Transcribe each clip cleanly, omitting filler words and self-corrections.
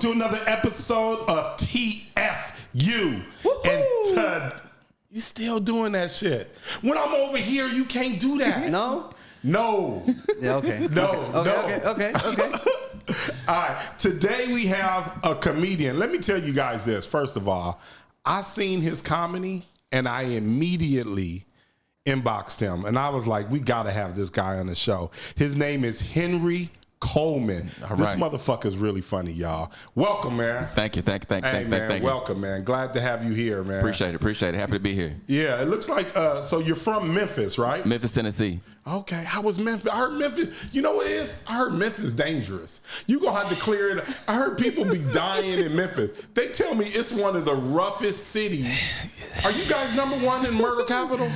to another episode of TFU. Woo-hoo. And you still doing that shit. When I'm over here, you can't do that. No? No. Yeah, okay. No. Okay. All right. Today we have a comedian. Let me tell you guys this. First of all, I seen his comedy and I immediately inboxed him. And I was like, we got to have this guy on the show. His name is Henry Coleman. All this right. motherfucker's really funny, y'all. Welcome, man. Thank you. Hey, man, welcome, man. Glad to have you here, man. Appreciate it. Happy to be here. Yeah, it looks like, so you're from Memphis, right? Memphis, Tennessee. Okay, how was Memphis? I heard Memphis, you know what it is? I heard Memphis dangerous. You gonna have to clear it. I heard people be dying in Memphis. They tell me it's one of the roughest cities. Are you guys #1 in murder capital?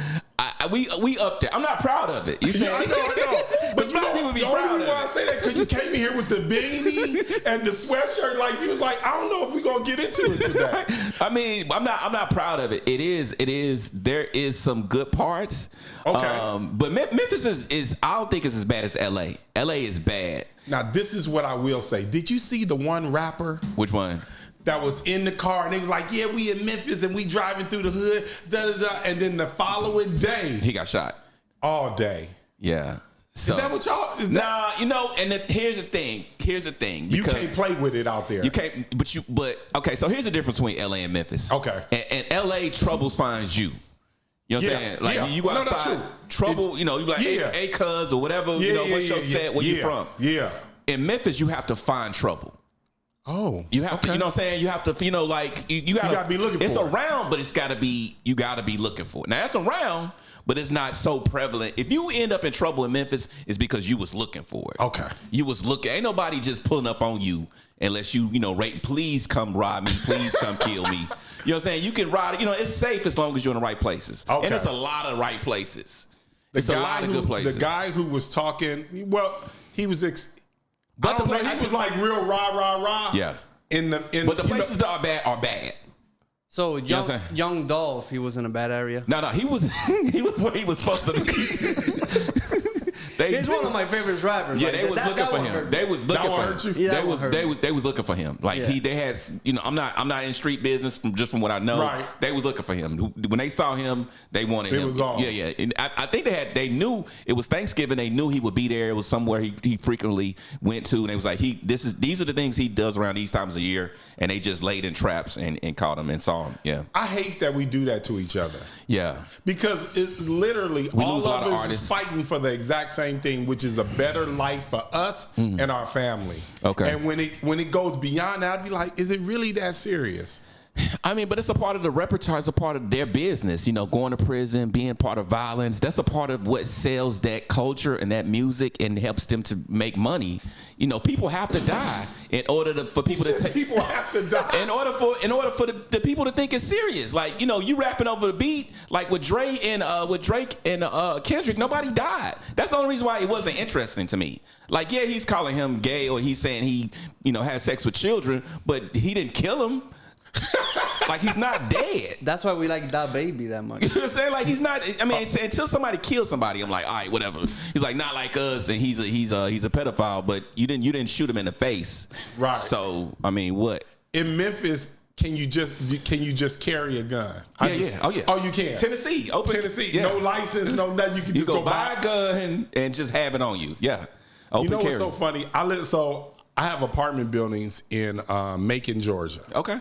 We up there. I'm not proud of it. You say I know. But you know, people be the proud only reason of why it. I say that, because you came in here with the beanie and the sweatshirt, like you was like, I don't know if we're gonna get into it today. I mean, I'm not proud of it. It is. There is some good parts. Okay. But Memphis is. I don't think it's as bad as LA. LA is bad. Now, this is what I will say. Did you see the one rapper Which one? that was in the car and they was like, yeah, we in Memphis and we driving through the hood, and then the following day, He got shot. all day. Yeah. So, Is that what y'all? Is that, here's the thing. you can't play with it out there. You can't, but okay. So here's the difference between LA and Memphis. Okay. And LA troubles finds you. You know what I'm saying? Like you go No, that's outside, true. trouble. You know, you like, hey, cuz or whatever. What's your set? Where you from? Yeah. In Memphis, you have to find trouble. Oh, You have to, you know what I'm saying? You have to, you gotta be looking it's for it. around, but you gotta be looking for it. Now that's around, but it's not so prevalent. If you end up in trouble in Memphis, it's because you was looking for it. Okay. You was looking. Ain't nobody just pulling up on you unless you rate. Please come rob me. Please come kill me. You know what I'm saying? You can ride. It's safe as long as you're in the right places. Okay. And it's a lot of right places. It's a lot of good places. The guy who was talking, well, he was. But I don't know. He was like real rah. Yeah. But the places that are bad. So know what I'm saying? young Dolph, he was in a bad area. No, he was where he was supposed to be. He's one of my favorite drivers. Yeah, like, they was looking for him. They was looking for him. Yeah, that one hurt you? They was looking for him. Like they had. I'm not in street business from what I know. Right. They was looking for him. When they saw him, they wanted him. It was on. Yeah. And I think they knew it was Thanksgiving. They knew he would be there. It was somewhere he frequently went to, and they was like, these are the things he does around these times of year, and they just laid in traps and caught him and saw him. Yeah. I hate that we do that to each other. Yeah. Because it literally We all lose a lot of of us is artists. fighting for the exact same thing, which is a better life for us and our family. Okay. And when it goes beyond that, I'd be like, is it really that serious? I mean, but it's a part of the repertoire. It's a part of their business. Going to prison, being part of violence. That's a part of what sells that culture and that music and helps them to make money. People have to die in order for people to take. People have to die in order for the people to think it's serious. Like you rapping over the beat, like with Drake and Kendrick. Nobody died. That's the only reason why it wasn't interesting to me. Like, yeah, he's calling him gay or he's saying he had sex with children, but he didn't kill him. Like, he's not dead. That's why we like that baby that much. You know what I'm saying? Like, he's not. I mean, until somebody kills somebody, I'm like, all right, whatever. He's like, not like us, and he's a pedophile, but you didn't shoot him in the face, Right. So, I mean, what? in Memphis? Can you just carry a gun? Oh yeah. Oh, you can. Tennessee, open. Tennessee, Yeah. no license, no nothing. You can just go buy a gun and just have it on you. Yeah. Open You know carry. what's so funny? I have apartment buildings in Macon, Georgia. Okay.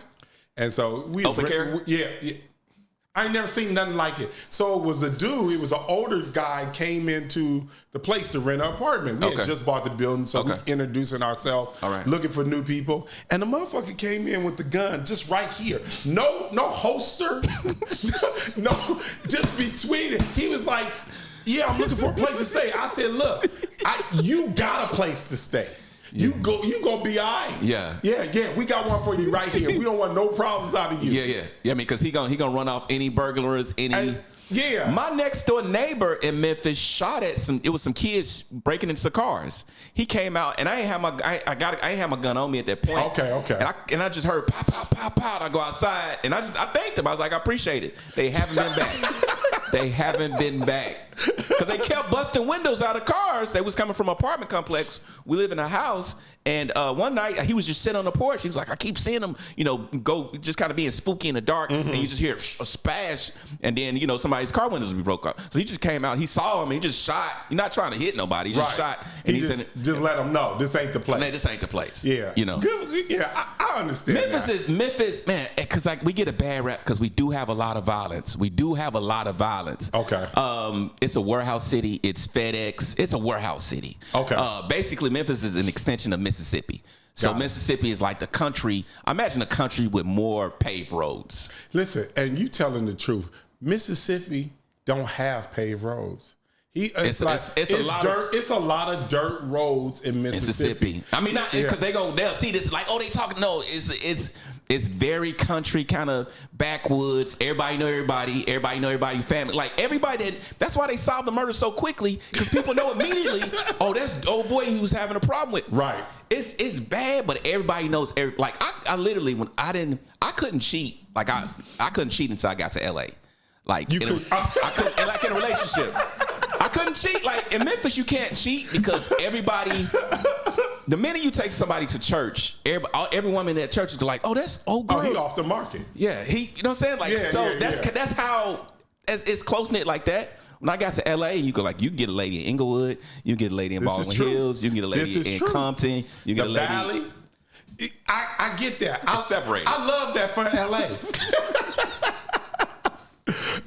And so Open carry? Yeah. I ain't never seen nothing like it. So it was a dude, it was an older guy, came into the place to rent an apartment. We had just bought the building, so we introducing ourselves, looking for new people. And the motherfucker came in with the gun just right here. No holster. no, just between it. He was like, yeah, I'm looking for a place to stay. I said, look, you got a place to stay. You gonna be all right. Yeah. We got one for you right here. We don't want no problems out of you. Yeah. I mean, because he gonna run off any burglars, any. Yeah. My next door neighbor in Memphis shot at some kids breaking into cars. He came out and I ain't have my gun on me at that point. Okay. And I just heard pop, pop, pop, pop. I go outside and I thanked him. I was like, I appreciate it. They haven't been back. They haven't been back. Because they kept busting windows out of cars. cars. They was coming from an apartment complex. We live in a house. And one night, he was just sitting on the porch. He was like, I keep seeing him, go just kind of being spooky in the dark. And you just hear a splash. And then, somebody's car windows would be broke up. So he just came out. He saw him. He just shot. He's not trying to hit nobody. He just shot. And he just let them know this ain't the place. Man, this ain't the place. Yeah. Good. Yeah, I understand Memphis, man, because like we get a bad rap because we do have a lot of violence. Okay. It's a warehouse city. It's FedEx. It's a warehouse city. Okay. Basically, Memphis is an extension of Mississippi. So Mississippi is like the country. Imagine a country with more paved roads. Listen, and you telling the truth. Mississippi don't have paved roads. It's a lot of dirt roads in Mississippi. I mean, not because they'll see this like, oh, they talking. No, it's very country, kind of backwoods. Everybody know everybody. Everybody know everybody. Family, like everybody. That's why they solved the murder so quickly because people know immediately. Oh, that's the old boy he was having a problem with. Right. It's bad, but everybody knows. Like I literally I couldn't cheat. Like I couldn't cheat until I got to LA. Like I couldn't, like in a relationship. I couldn't cheat. Like in Memphis, you can't cheat because everybody. The minute you take somebody to church, every woman at church is like, "Oh, that's old girl." Oh, he off the market. Yeah, you know what I'm saying? Like, that's how it's close knit like that. When I got to LA, you can get a lady in Inglewood, you can get a lady in Baldwin Hills, you can get a lady in Compton, you get a lady. Valley. I get that. I separate. I love that for LA.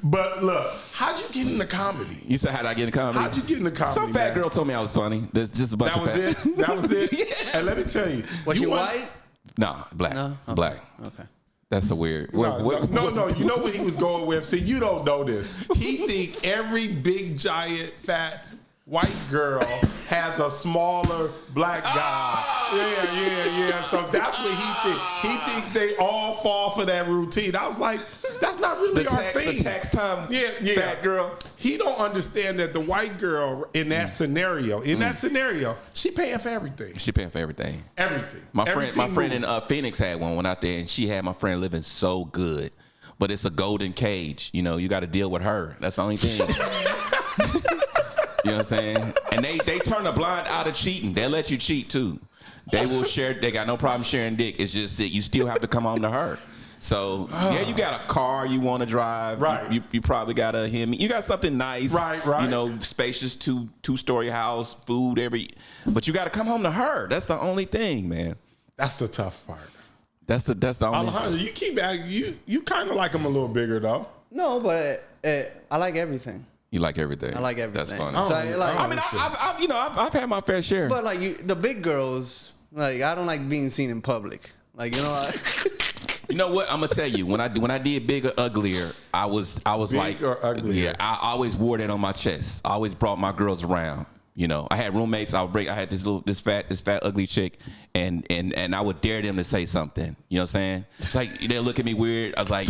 But look, how'd you get into comedy? You said how'd I get into comedy? How'd you get into comedy? Some fat girl told me I was funny. There's just a bunch of fat. That was it? Yeah. And let me tell you. Was she white? Nah, black. No? Okay. Black. Okay. That's a weird. No. You know what he was going with? See, you don't know this. He think every big, giant, fat white girl has a smaller black guy. Yeah. So that's what he thinks. He thinks they all fall for that routine. I was like, that's not really our thing. The tax time fat girl. He don't understand that the white girl in that scenario, she paying for everything. She paying for everything. Everything. My friend in Phoenix had one out there, and she had my friend living so good. But it's a golden cage. You got to deal with her. That's the only thing. You know what I'm saying? And they turn a blind eye to cheating. They'll let you cheat too. They will share. They got no problem sharing dick. It's just that you still have to come home to her. So you got a car you want to drive. Right. You probably got a Hemi. You got something nice. Right. Spacious two-story house, food but you got to come home to her. That's the only thing, man. That's the tough part. That's the only. Alejandro, you keep you kind of like him a little bigger though. No, but I like everything. You like everything. I like everything. That's funny. I've had my fair share. But like the big girls, like I don't like being seen in public. Like You know what? I'm gonna tell you when I did Big or Uglier, I was Big like, or Uglier. Yeah, I always wore that on my chest. I always brought my girls around. I had roommates. I had this fat ugly chick, and I would dare them to say something. You know what I'm saying? It's like they'll look at me weird. I was like.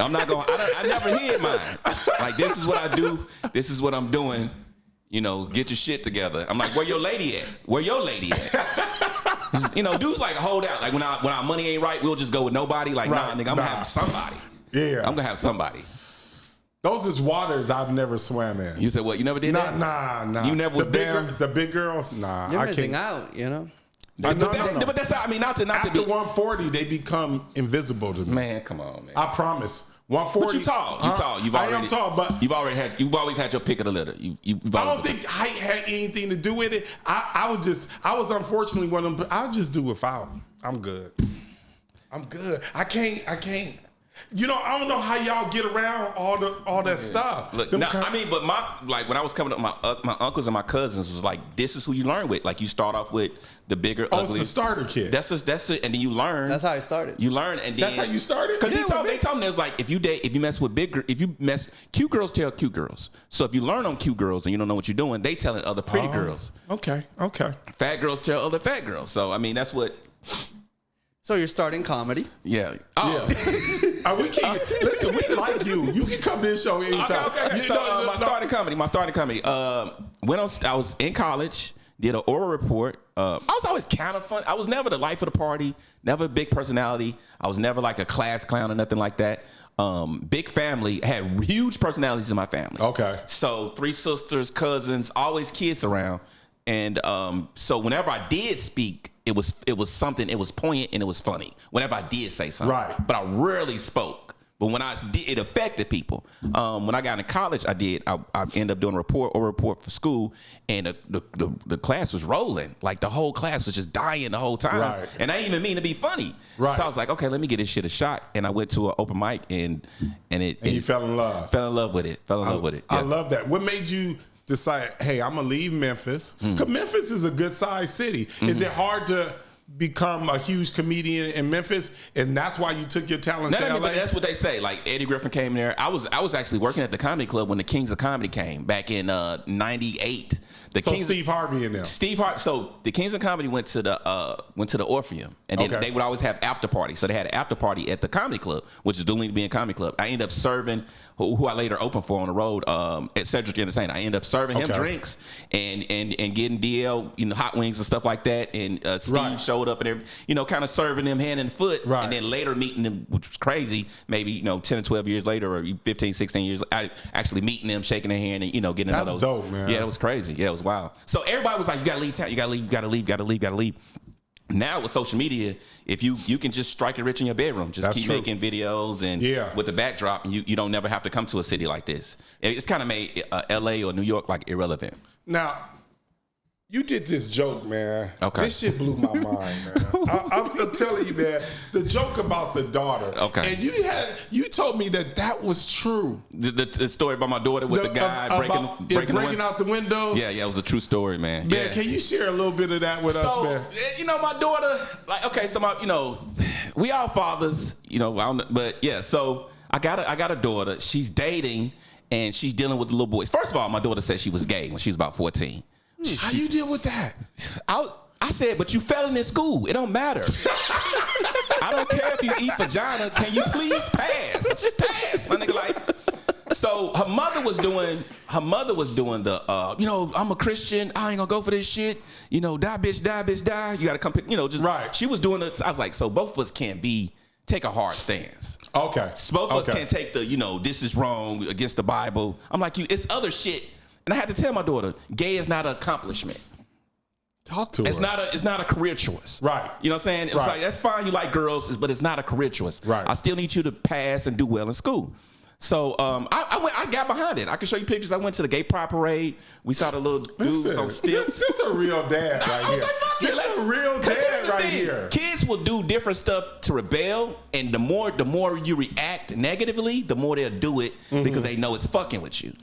I'm not going. I never hid mine. Like this is what I do. This is what I'm doing. Get your shit together. I'm like, where your lady at? Where your lady at? Dudes like hold out. Like when our money ain't right, we'll just go with nobody. Like nah, nigga, I'm gonna have somebody. Yeah, I'm gonna have somebody. Those is waters I've never swam in. You said what? You never did that? Nah. You never was down? The big girls? Nah. You're missing out. But that's how. I mean, not after to 140, they become invisible to me. Man, come on, man. I promise. 140. But you tall. You tall. I am tall, but you've always had your pick of the litter. I don't think height had anything to do with it. I was unfortunately one of them. I'll just do without. I'm good. I can't. I don't know how y'all get around all that stuff. Look, but when I was coming up, my uncles and my cousins was like, this is who you learn with. Like you start off with the bigger, ugly. It's the starter kid. That's and then you learn. That's how I started. You learn, and then that's how you started. Because they told me there's like if you mess with cute girls tell cute girls. So if you learn on cute girls and you don't know what you're doing, they telling other pretty girls. Okay. Fat girls tell other fat girls. So I mean that's what. So you're starting comedy? Yeah. Yeah. Listen, we like you. You can come to this show anytime. Okay. So my starting comedy. I was in college, did an oral report. I was always kind of fun. I was never the life of the party, never a big personality. I was never like a class clown or nothing like that. big family, had huge personalities in my family. Okay. So 3 sisters, cousins, always kids around. And so whenever I did speak, it was something, it was poignant and it was funny. Whenever I did say something. Right. But I rarely spoke. But when I did, it affected people. When I got into college, I ended up doing a report for school, and the class was rolling. Like the whole class was just dying the whole time. Right. And I didn't even mean to be funny. Right. So I was like, okay, let me get this shit a shot. And I went to an open mic and you fell in love. Fell in love with it. Yeah. I love that. What made you decide, hey, I'm gonna leave Memphis? Because Memphis is a good sized city. Is it hard to become a huge comedian in Memphis, and that's why you took your talents to LA? But that's what they say. Like Eddie Griffin came there. I was actually working at the comedy club when the Kings of Comedy came back in '98. Steve Harvey in there. So the Kings of Comedy went to the Orpheum, and then they would always have after parties. So they had an after party at the comedy club, which is doing to be a comedy club. I ended up serving who I later opened for on the road at Cedric Entertainment. I ended up serving him drinks and getting DL, hot wings and stuff like that. And Steve showed up and kind of serving them hand and foot. Right. And then later meeting them, which was crazy. Maybe 10 or 12 years later, or 15, 16 years, actually meeting them, shaking their hand, and getting that those. Was dope, man. Yeah, it was crazy. Yeah, it was wild. So everybody was like, "You gotta leave town. You gotta leave. You gotta leave. You gotta leave. You gotta leave." Now with social media, if you can just strike it rich in your bedroom, just keep making videos and with the backdrop, and you don't never have to come to a city like this. It's kind of made LA or New York like irrelevant. Now, you did this joke, man. Okay. This shit blew my mind, man. I'm telling you, man. The joke about the daughter. Okay. And you told me that was true. The story about my daughter with the guy breaking out the windows. Yeah, it was a true story, man. Man, can you share a little bit of that with us, man? My daughter, we all fathers, but yeah. So I got a daughter. She's dating and she's dealing with the little boys. First of all, my daughter said she was gay when she was about 14. How you deal with that? I said, but you fell in school. It don't matter. I don't care if you eat vagina. Can you please pass? Just pass, my nigga. Like, so her mother was doing the, I'm a Christian. I ain't gonna go for this shit. Die, bitch, die, bitch, die. You gotta come pick, just right. She was doing it. I was like, so both of us can't take a hard stance. Okay. So both of us can't take the, this is wrong against the Bible. I'm like, it's other shit. And I had to tell my daughter, gay is not an accomplishment. Talk to her. It's not a career choice. Right. You know what I'm saying? It's like, that's fine, you like girls, but it's not a career choice. Right. I still need you to pass and do well in school. So I got behind it. I can show you pictures. I went to the gay pride parade. We saw the little dudes on stilts. This a real dad right here. This a real dad right here. Kids will do different stuff to rebel, and the more you react negatively, the more they'll do it because they know it's fucking with you.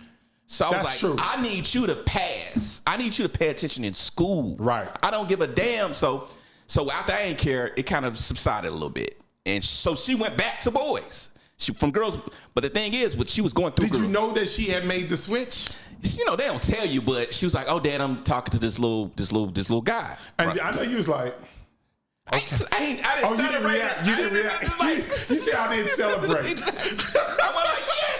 So I was like, true. I need you to pass. I need you to pay attention in school. Right. I don't give a damn. So after I ain't care, it kind of subsided a little bit. And so she went back to boys. She from girls. But the thing is, what she was going through. Did you know that she had made the switch? They don't tell you, but she was like, "Oh, Dad, I'm talking to this little guy." And right. I know you was like, okay. I didn't celebrate. You didn't react. You see, I didn't celebrate. I went like, yes.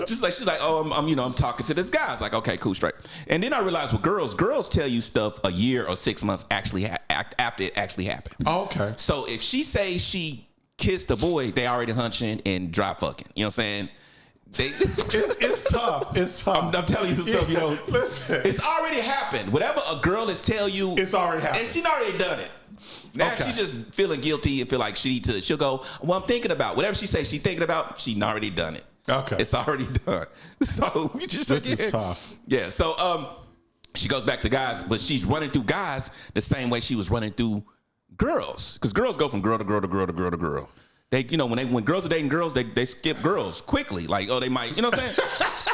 Just like she's like, oh, I'm talking to this guy. I was like, okay, cool, straight. And then I realized with girls tell you stuff a year or 6 months after it actually happened. Oh, okay. So if she says she kissed a boy, they already hunching and dry fucking. You know what I'm saying? It's tough. It's tough. I'm telling you some stuff, Listen. It's already happened. Whatever a girl is tell you, it's already happened. And she already done it. Now she just feeling guilty and feel like she need to. She'll go, well, I'm thinking about whatever she says she's thinking about. She already done it. Okay, it's already done. So we just this is tough. Yeah. So she goes back to guys, but she's running through guys the same way she was running through girls, because girls go from girl to girl to girl to girl to girl. They, when girls are dating girls, they skip girls quickly. Like, oh, they might, you know what I'm saying?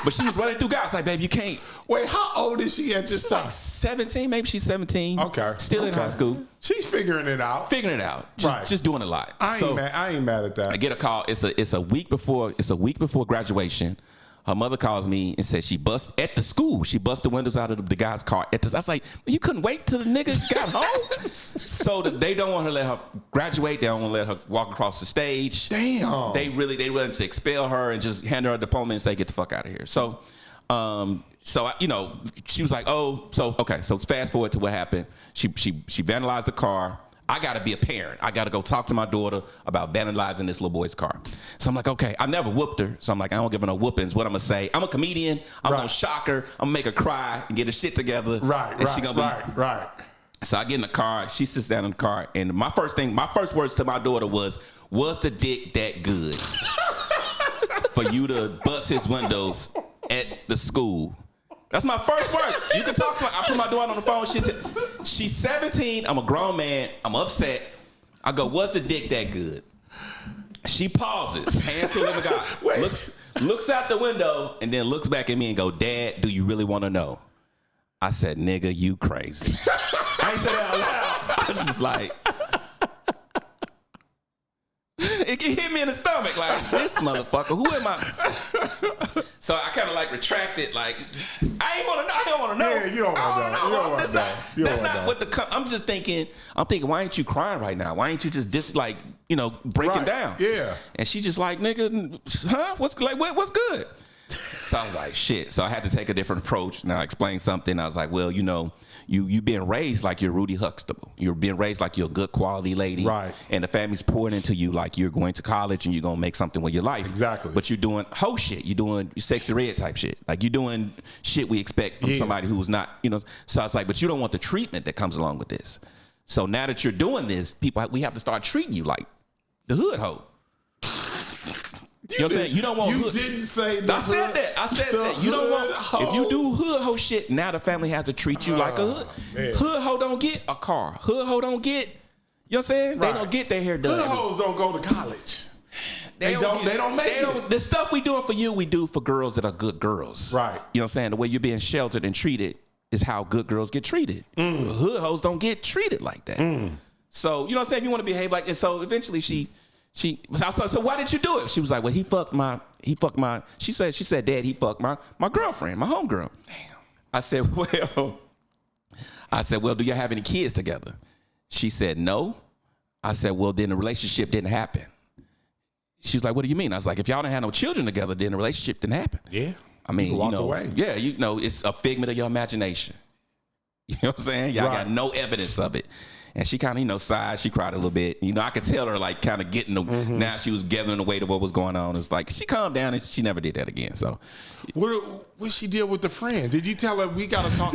But she was running through guys like, babe, you can't. Wait, how old is she at this time? Like 17, maybe she's 17. Okay. Still in high school. She's figuring it out. Just doing a lot. I ain't mad at that. I get a call. It's a week before graduation. Her mother calls me and says she bust at the school. She bust the windows out of the guy's car. I was like, you couldn't wait till the nigga got home? So they don't want her to let her graduate. They don't want to let her walk across the stage. Damn. They really to expel her and just hand her a diploma and say, get the fuck out of here. So, she was like, oh, so okay. So fast forward to what happened. She vandalized the car. I got to be a parent. I got to go talk to my daughter about vandalizing this little boy's car. So I'm like, okay, I never whooped her. So I'm like, I don't give her no whoopings. What I'm going to say, I'm a comedian. I'm going to shock her. I'm going to make her cry and get her shit together. Right. So I get in the car. She sits down in the car. And my first words to my daughter was the dick that good for you to bust his windows at the school? That's my first word. You can talk to her. I put my daughter on the phone. She's 17. I'm a grown man. I'm upset. I go, was the dick that good? She pauses, hand to the guy, looks out the window, and then looks back at me and go, Dad, do you really want to know? I said, nigga, you crazy. I ain't said that out loud. I was just like, it hit me in the stomach, like, this motherfucker, who am I? So I kind of like retracted, like, I don't want to know. Yeah, you don't want to know. That's not what I'm just thinking, why ain't you crying right now? Why ain't you just breaking down? Yeah. And she just like, nigga, huh? What's good? So I was like, shit. So I had to take a different approach. Now I explained something. I was like, well, you being raised like you're Rudy Huxtable. You're being raised like you're a good quality lady. Right. And the family's pouring into you like you're going to college and you're going to make something with your life. Exactly. But you're doing hoe shit. You're doing sexy red type shit. Like you're doing shit we expect from somebody who's not, So I was like, but you don't want the treatment that comes along with this. So now that you're doing this, we have to start treating you like the hood hoe. You know what I'm saying? You don't want hood. Didn't say that. I said that. You don't want hoe. If you do hood hoe shit, now the family has to treat you like a hood. Man. Hood hoe don't get a car. Hood hoe don't get, you know what I'm saying? Right. They don't get their hair done. Hood hoes don't go to college. They don't make it. The stuff we doing for you, we do for girls that are good girls. Right. You know what I'm saying? The way you're being sheltered and treated is how good girls get treated. Hood hoes don't get treated like that. So, you know what I'm saying? You want to behave like, and so eventually so why did you do it? She was like, well, he fucked my, she said, Dad, he fucked my girlfriend, my homegirl. Damn. I said, well, do you have any kids together? She said, no. I said, well, then the relationship didn't happen. She was like, what do you mean? I was like, if y'all didn't have no children together, then the relationship didn't happen. Yeah. I mean, away. Yeah, it's a figment of your imagination. You know what I'm saying? Y'all got no evidence of it. And she kind of, sighed. She cried a little bit. I could tell her, like, kind of getting now she was gathering the weight of what was going on. It's like, she calmed down and she never did that again. So, what she did with the friend? Did you tell her we got to talk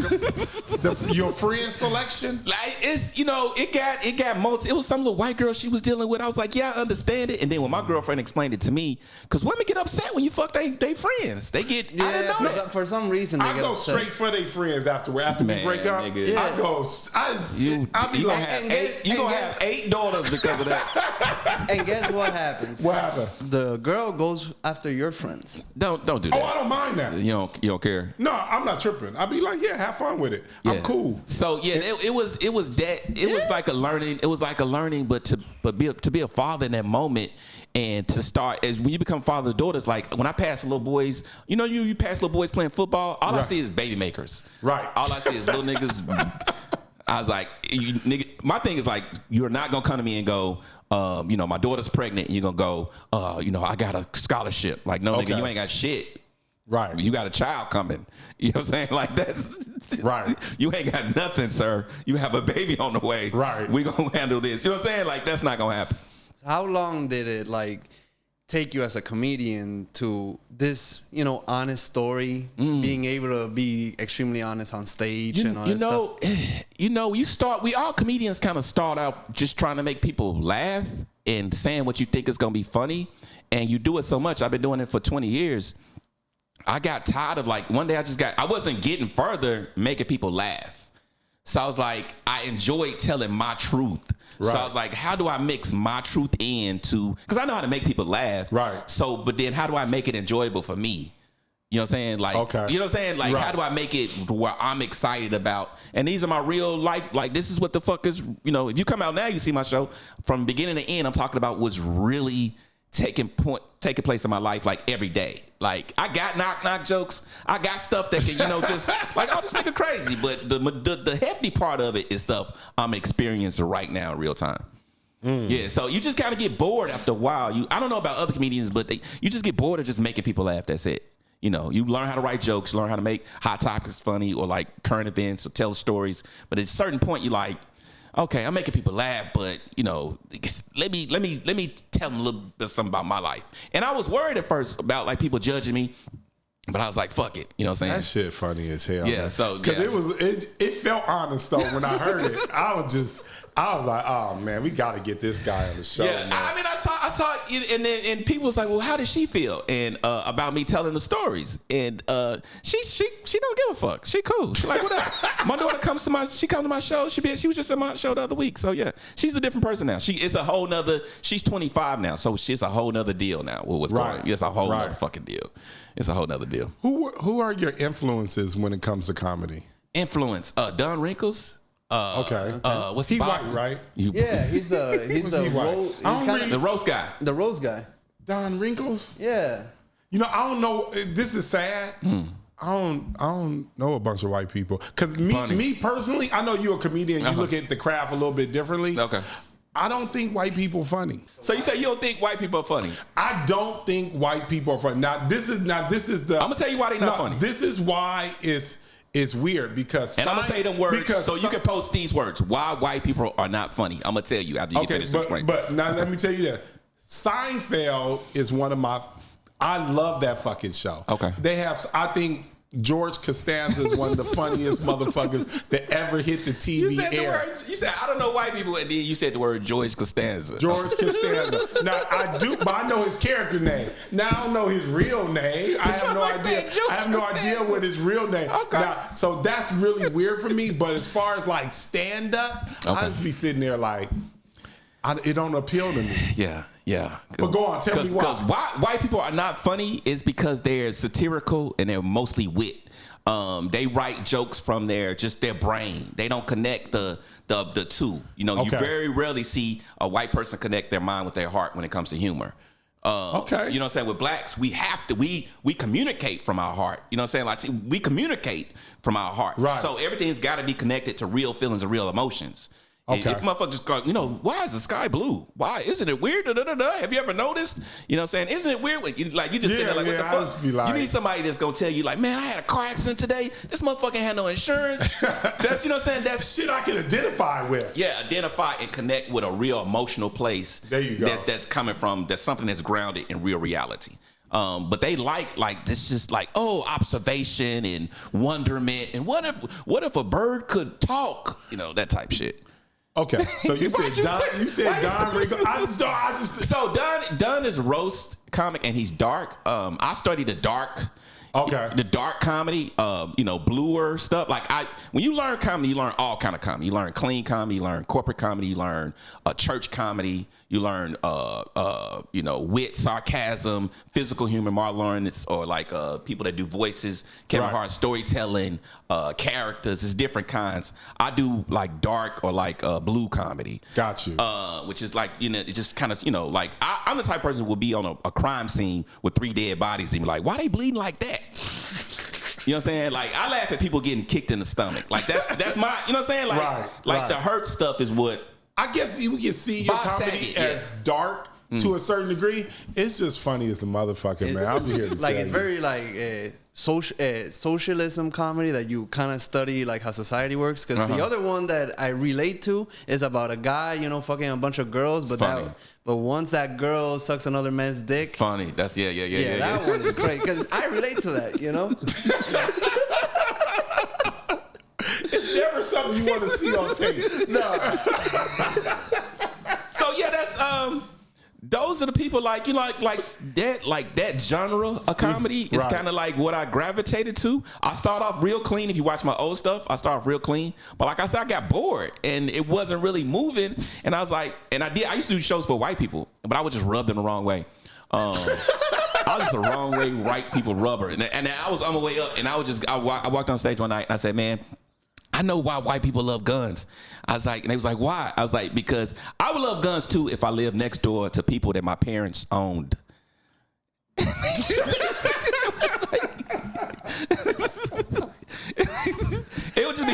your friend selection? Like, it's, it got most. It was some little white girl she was dealing with. I was like, yeah, I understand it. And then when my girlfriend explained it to me, because women get upset when you fuck they friends. They get, I didn't know that. For some reason, they get upset. I go straight for their friends after we break up. Nigga. I be like, you're going to have 8 daughters because of that. And guess what happens? What happened? The girl goes after your friends. Don't do that. Oh, I don't mind that. You don't care? No, I'm not tripping. I'll be like, yeah, have fun with it. Yeah. I'm cool. So yeah, it was like a learning. It was like a learning, but to be a father in that moment. And to start, as when you become father's daughters, like when I pass little boys, you pass little boys playing football, all I see is baby makers. Right. All I see is little niggas. I was like, nigga, my thing is like, you're not going to come to me and go, my daughter's pregnant. And you're going to go, I got a scholarship. Like, no, nigga, you ain't got shit. Right. You got a child coming. You know what I'm saying? Like, that's right. You ain't got nothing, sir. You have a baby on the way. Right. We going to handle this. You know what I'm saying? Like, that's not going to happen. How long did it, take you as a comedian to this, honest story, being able to be extremely honest on stage and all that stuff? We all comedians kind of start out just trying to make people laugh and saying what you think is going to be funny. And you do it so much. I've been doing it for 20 years. I got tired of one day I wasn't getting further making people laugh. So I was like, I enjoyed telling my truth. Right. So I was like, how do I mix my truth into, because I know how to make people laugh. Right. So, but then how do I make it enjoyable for me? You know what I'm saying? Like, okay. You know what I'm saying? Like, right. How do I make it where I'm excited about? And these are my real life. Like, this is what the fuck is, if you come out now, you see my show from beginning to end. I'm talking about what's really taking place in my life, like every day. Like, I got knock jokes. I got stuff that can, just like, oh, this nigga crazy. But the hefty part of it is stuff I'm experiencing right now in real time. Yeah, so you just kind of get bored after a while. I don't know about other comedians, but you just get bored of just making people laugh. That's it. You learn how to write jokes, learn how to make hot topics funny or like current events or tell stories. But at a certain point, you're like, okay, I'm making people laugh, but you know, let me tell them a little bit something about my life. And I was worried at first about like people judging me, but I was like, fuck it, you know what I'm saying? That shit funny as hell. Yeah, man. so because it felt honest though when I heard it. I was like, oh man, we got to get this guy on the show. Yeah, man. I mean, I talk, and people was like, well, how did she feel? And about me telling the stories, and she don't give a fuck. She cool. She like whatever. My daughter comes to my show. She was just in my show the other week. So yeah, she's a different person now. It's a whole nother. She's 25 now, so she's a whole nother deal now. With what's going on? It's a whole nother fucking deal. It's a whole nother deal. Who are your influences when it comes to comedy? Influence, Don Wrinkles. Okay. What's he white, right? Yeah, he's the roast guy. The roast guy. Don Wrinkles? Yeah. You know, I don't know. This is sad. I don't know a bunch of white people. Because me personally, I know you're a comedian. You look at the craft a little bit differently. Okay. I don't think white people funny. So you say you don't think white people are funny? I don't think white people are funny. Now this is the. I'm gonna tell you why they're not funny. This is why it's weird because. And I'm gonna say them words so you can post these words. Why white people are not funny? I'm gonna tell you after you get this explained. But now let me tell you that Seinfeld is one of my. I love that fucking show. Okay. They have. I think George Costanza is one of the funniest motherfuckers that ever hit the TV air. You said, I don't know white people, and then you said the word George Costanza. George Costanza. Now, I do, but I know his character name. Now, I don't know his real name. I have no idea. I have no idea what his real name. Okay. Now, so that's really weird for me, but as far as like stand-up, I just be sitting there like, it don't appeal to me. Yeah. But go on, tell me why. Because white people are not funny is because they're satirical and they're mostly wit. They write jokes from their brain. They don't connect the two. You know, you very rarely see a white person connect their mind with their heart when it comes to humor. You know what I'm saying? With blacks, we have to, we communicate from our heart. You know what I'm saying? Like we communicate from our heart. Right. So everything's got to be connected to real feelings and real emotions. If motherfuckers just go, you know, why is the sky blue? Why isn't it weird? Have you ever noticed? You know what I'm saying? Isn't it weird? You just sitting there like, what the fuck? Like, you need somebody that's gonna tell you like, man, I had a car accident today. This motherfucker had no insurance. That's, you know what I'm saying? That's shit I can identify with. Yeah, identify and connect with a real emotional place. There you go. That's coming from, that's something that's grounded in real reality. But they like this, just like, observation and wonderment, and what if a bird could talk? You know, that type shit. Okay, so you said Don Rico. So Don is a roast comic and he's dark. I studied the dark comedy, bluer stuff. Like when you learn comedy, you learn all kind of comedy. You learn clean comedy, you learn corporate comedy, you learn church comedy, you learn wit, sarcasm, physical humor, Martin Lawrence, or like people that do voices, Kevin Hart, storytelling, characters. It's different kinds. I do like dark or like blue comedy. Got you. Which is like, it just kind of, like I'm the type of person who would be on a crime scene with 3 dead bodies and be like, why they bleeding like that? You know what I'm saying? Like, I laugh at people getting kicked in the stomach. Like that's my, you know what I'm saying? Like the hurt stuff is what. I guess we can see your comedy as dark to a certain degree. It's just funny as a motherfucker, man. I'm here to like tell it's you. very like socialism comedy that you kind of study like how society works. Because the other one that I relate to is about a guy, fucking a bunch of girls, but once that girl sucks another man's dick. Funny. That's yeah. That one is great because I relate to that. It's never something you want to see on tape. No. So yeah, that's those are the people like that genre of comedy is kind of like what I gravitated to. I start off real clean. If you watch my old stuff, I start off real clean. But like I said, I got bored and it wasn't really moving. And I was like, I used to do shows for white people, but I would just rub them the wrong way. I was just the wrong way white people rubber. And I was on my way up, and I walked on stage one night and I said, man, I know why white people love guns. I was like, and they was like, why? I was like, because I would love guns too if I lived next door to people that my parents owned. It would just be,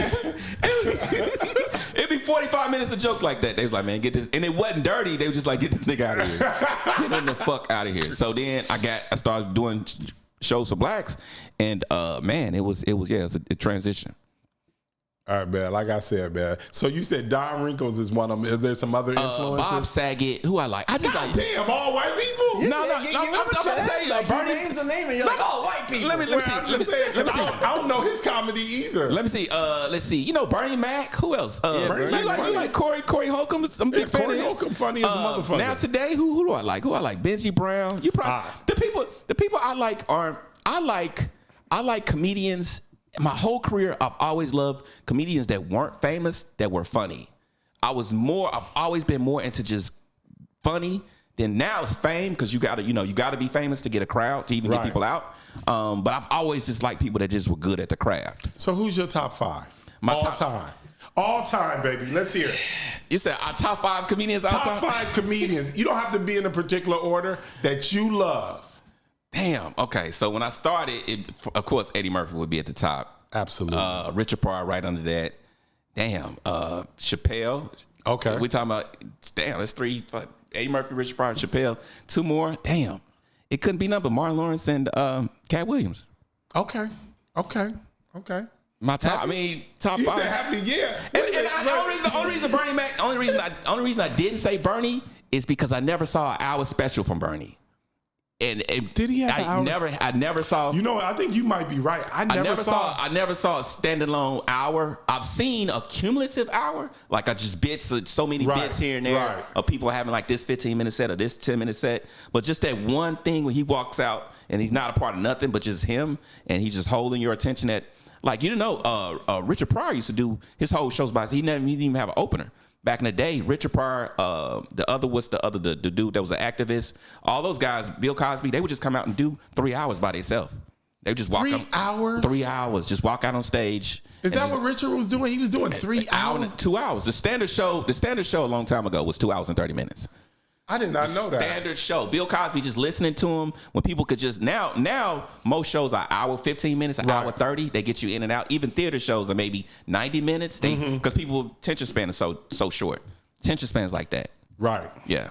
it'd be 45 minutes of jokes like that. They was like, man, get this. And it wasn't dirty. They were just like, get this nigga out of here. Get him the fuck out of here. So then I started doing shows for blacks, and man, it was a transition. All right, man. Like I said, man. So you said Don Rickles is one of them. Is there some other influencers? Bob Saget, who I like. I just like. Damn, all white people? No. I'm about to say, like, Bernie names a name, and you're like, oh, white people. Let me see. I don't know his comedy either. Let me see. Let's see. You know Bernie Mac. Who else? You like Corey Holcomb? I'm a big fan of him. Corey Holcomb funny as a motherfucker. Now today, who do I like? Who I like? Benji Brown. You probably the people I like are I like comedians. My whole career, I've always loved comedians that weren't famous, that were funny. I've always been more into just funny than now it's fame, because you gotta be famous to get a crowd, to even get people out. But I've always just liked people that just were good at the craft. So who's your top 5? All time, baby. Let's hear it. You said our top 5 comedians all time? Top 5 comedians. You don't have to be in a particular order that you love. Damn. Okay. So when I started, of course, Eddie Murphy would be at the top. Absolutely. Richard Pryor right under that. Damn. Chappelle. Okay. We talking about, damn, that's 3. Eddie Murphy, Richard Pryor, Chappelle. 2 more. Damn. It couldn't be none but Martin Lawrence and Cat Williams. Okay. My top, top 5. You said happy, yeah. And the only reason Bernie Mac, only reason I didn't say Bernie is because I never saw an hour special from Bernie. And did he have an hour? I never saw. You know, I think you might be right. I never saw a standalone hour. I've seen a cumulative hour, like I just so many bits here and there of people having like this 15-minute set or this 10-minute set. But just that one thing when he walks out and he's not a part of nothing but just him, and he's just holding your attention. At like, you know, Richard Pryor used to do his whole shows by he didn't even have an opener. Back in the day, Richard Pryor, the dude that was an activist, all those guys, Bill Cosby, they would just come out and do 3 hours by themselves. They would just walk 3 hours? 3 hours, just walk out on stage. Is that what Richard was doing? He was doing 3 hours? 2 hours. The standard show a long time ago was 2 hours and 30 minutes. I did not know that. Standard show. Bill Cosby, just listening to him when people could just now most shows are hour 15 minutes, an hour 30. They get you in and out. Even theater shows are maybe 90 minutes. Because people attention span is so short. Attention spans like that. Right. Yeah.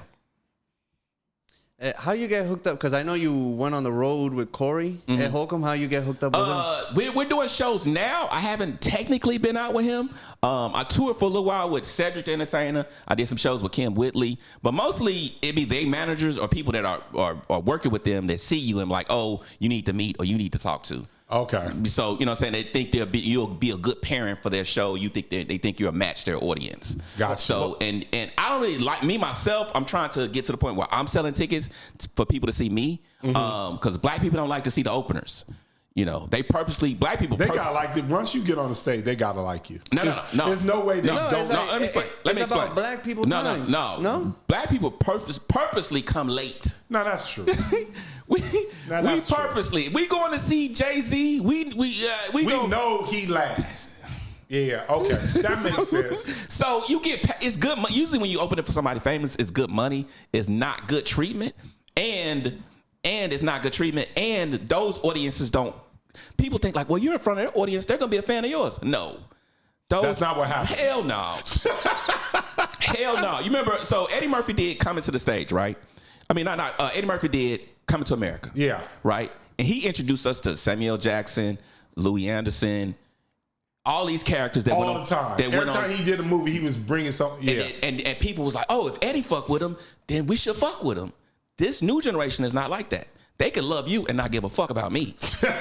How you get hooked up? Because I know you went on the road with Corey at Holcomb. How you get hooked up with him? We're doing shows now. I haven't technically been out with him. I toured for a little while with Cedric the Entertainer. I did some shows with Kim Whitley. But mostly it be they managers or people that are working with them that see you and like, oh, you need to meet or you need to talk to. Okay. So, you know what I'm saying? They think you'll be a good parent for their show. You think they think you'll match their audience. Gotcha. So, and I don't really like me myself. I'm trying to get to the point where I'm selling tickets for people to see me. Because black people don't like to see the openers. You know, black people. They gotta like it. Once you get on the stage, they gotta like you. No. There's no way they don't. Let me explain. It's about black people. No. Black people purposely come late. No, that's true. we purposely. We going to see Jay-Z. We know he lasts. Yeah, okay. That makes sense. So you get, it's good. Usually when you open it for somebody famous, it's good money. It's not good treatment. And it's not good treatment. And those audiences don't, people think like, well, you're in front of their audience. They're going to be a fan of yours. No. That's not what happened. Hell no. Hell no. You remember, so Eddie Murphy did Coming to the Stage, right? I mean, Eddie Murphy did Coming to America. Yeah. Right? And he introduced us to Samuel Jackson, Louis Anderson, all these characters that all the time. Every time he did a movie, he was bringing something. Yeah. And people was like, oh, if Eddie fuck with him, then we should fuck with him. This new generation is not like that. They could love you and not give a fuck about me. You know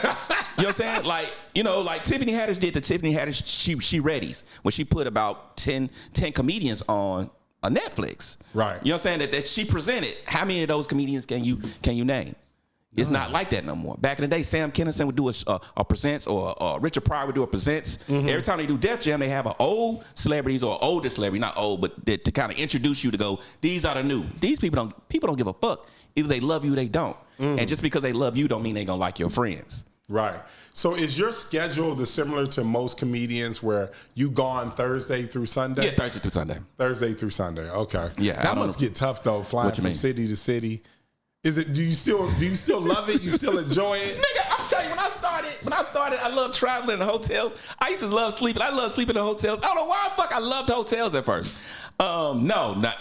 what I'm saying? Like, you know, like Tiffany Haddish did the Tiffany Haddish She Readies when she put about 10 comedians on a Netflix. Right. You know what I'm saying? That she presented. How many of those comedians can you name? It's not like that no more. Back in the day, Sam Kinison would do a presents, or Richard Pryor would do a presents. Every time they do Def Jam, they have an old celebrities or older celebrity, not old, but to kind of introduce you to go, these are the new. These people don't give a fuck. Either they love you or they don't. And just because they love you don't mean they gonna like your friends. Right. So is your schedule similar to most comedians where you gone Thursday through Sunday? Yeah, Thursday through Sunday. Thursday through Sunday. Okay. Yeah. That must get tough though, flying from city to city. Is it? Do you still love it? You still enjoy it? Nigga, I'm telling you, when I started, I loved traveling in hotels. I used to love sleeping. I love sleeping in hotels. I don't know why the fuck I loved hotels at first.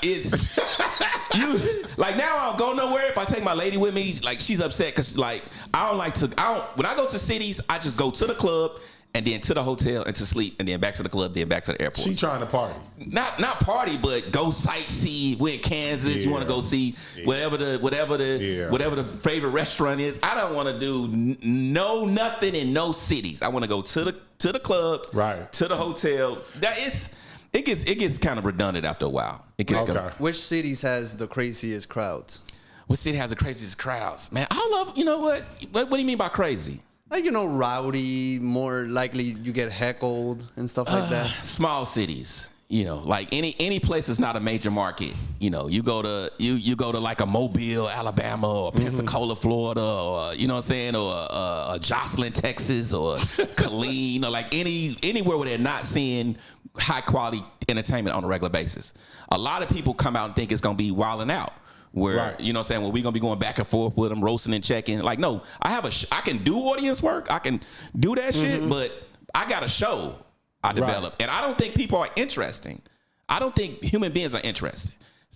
It's you. Like now, I don't go nowhere. If I take my lady with me, like she's upset because like when I go to cities, I just go to the club and then to the hotel and to sleep, and then back to the club, then back to the airport. She trying to party. Not party, but go sightsee. We're in Kansas. You want to go see whatever the favorite restaurant is. I don't want to do nothing in no cities. I want to go to the club, right, to the hotel. It gets kind of redundant after a while. Which cities has the craziest crowds? What city has the craziest crowds? Man, I love, you know what? What do you mean by crazy? Like, rowdy, more likely you get heckled and stuff like that. Small cities, like any place that's not a major market. You go to like a Mobile, Alabama, or Pensacola, Florida, or you know what I'm saying, or Jocelyn, Texas, or Killeen, or like anywhere where they're not seeing high quality entertainment on a regular basis. A lot of people come out and think it's gonna be wilding out. Where, right. You know what I'm saying, well, we're going to be going back and forth with them, roasting and checking. Like, no, I can do audience work. I can do that shit, but I got a show I developed. And I don't think people are interesting. I don't think human beings are interested.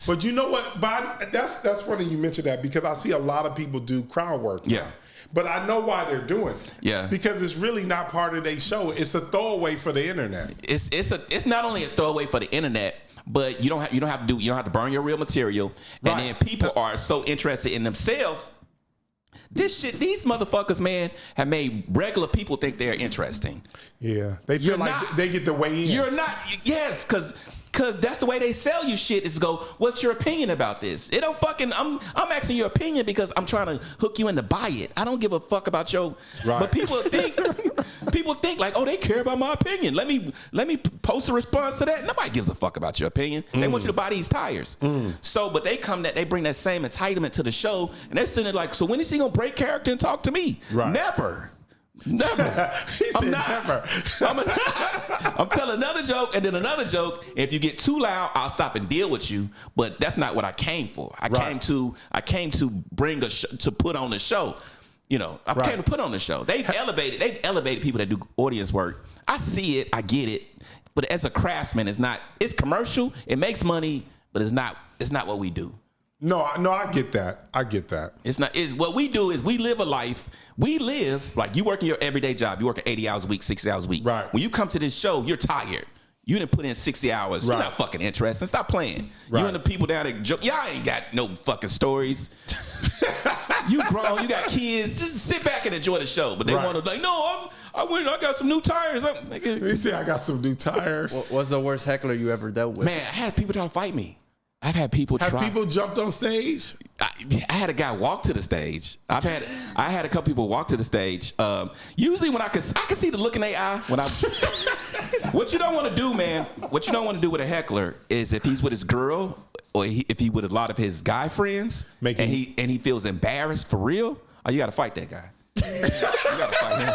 But you know what, Bob? That's funny you mentioned that, because I see a lot of people do crowd work now. Yeah. But I know why they're doing it. Yeah. Because it's really not part of their show. It's a throwaway for the internet. It's not only a throwaway for the internet, but you don't have to burn your real material. Right. And then people are so interested in themselves. These motherfuckers, man, have made regular people think they're interesting. Yeah. They feel they get the way in. You're not. Yes, because that's the way they sell you shit, is to go, what's your opinion about this? It don't fucking, I'm asking your opinion because I'm trying to hook you in to buy it. I don't give a fuck about your, right. But people think like, oh, they care about my opinion. Let me post a response to that. Nobody gives a fuck about your opinion. They want you to buy these tires. So, but they bring that same entitlement to the show, and they're sitting there like, so when is he gonna break character and talk to me? Right. Never. He said never. I'm telling another joke and then another joke. If you get too loud, I'll stop and deal with you. But that's not what I came for. I came to bring to put on the show. I came to put on the show. They've elevated people that do audience work. I see it, I get it. But as a craftsman, it's commercial, it makes money, but it's not what we do. No, I get that. It's not. Is what we do is we live a life. We live like you work in your everyday job. You work 80 hours a week, 60 hours a week. Right. When you come to this show, you're tired. You didn't put in 60 hours. Right. You're not fucking interested. Stop playing. Right. You and the people down there joke. Y'all ain't got no fucking stories. You grown. You got kids. Just sit back and enjoy the show. But they want to like, no, I got some new tires. They say I got some new tires. What's the worst heckler you ever dealt with? Man, I had people try to fight me. I've had people people jumped on stage? I had a guy walk to the stage. I had a couple people walk to the stage. Usually when I could see the look in their eye when what you don't want to do, man, what you don't want to do with a heckler is if he's with his girl or if he with a lot of his guy friends and he feels embarrassed for real, you got to fight that guy. You got to fight him.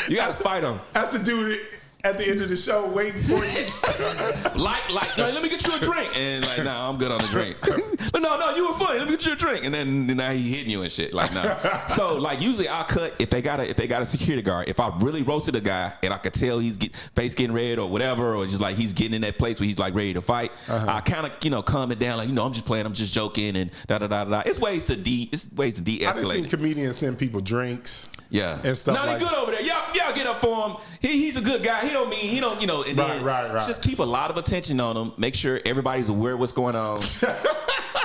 You got to fight him. That's the dude at the end of the show waiting for you. No, let me get you a drink. And like, nah, I'm good on the drink. No, you were funny. Let me get you a drink. And then now he hitting you and shit. Like, nah. So like usually I'll cut if they got a security guard. If I really roasted a guy and I could tell he's face getting red or whatever, or just like he's getting in that place where he's like ready to fight, I kind of calm it down. Like, I'm just playing, I'm just joking and da da da da. It's ways to de-escalate. I've seen comedians send people drinks. Yeah. And stuff. No, they good over there. Y'all get up for him. He's a good guy. He don't, and then right. Just keep a lot of attention on him. Make sure everybody's aware of what's going on. You know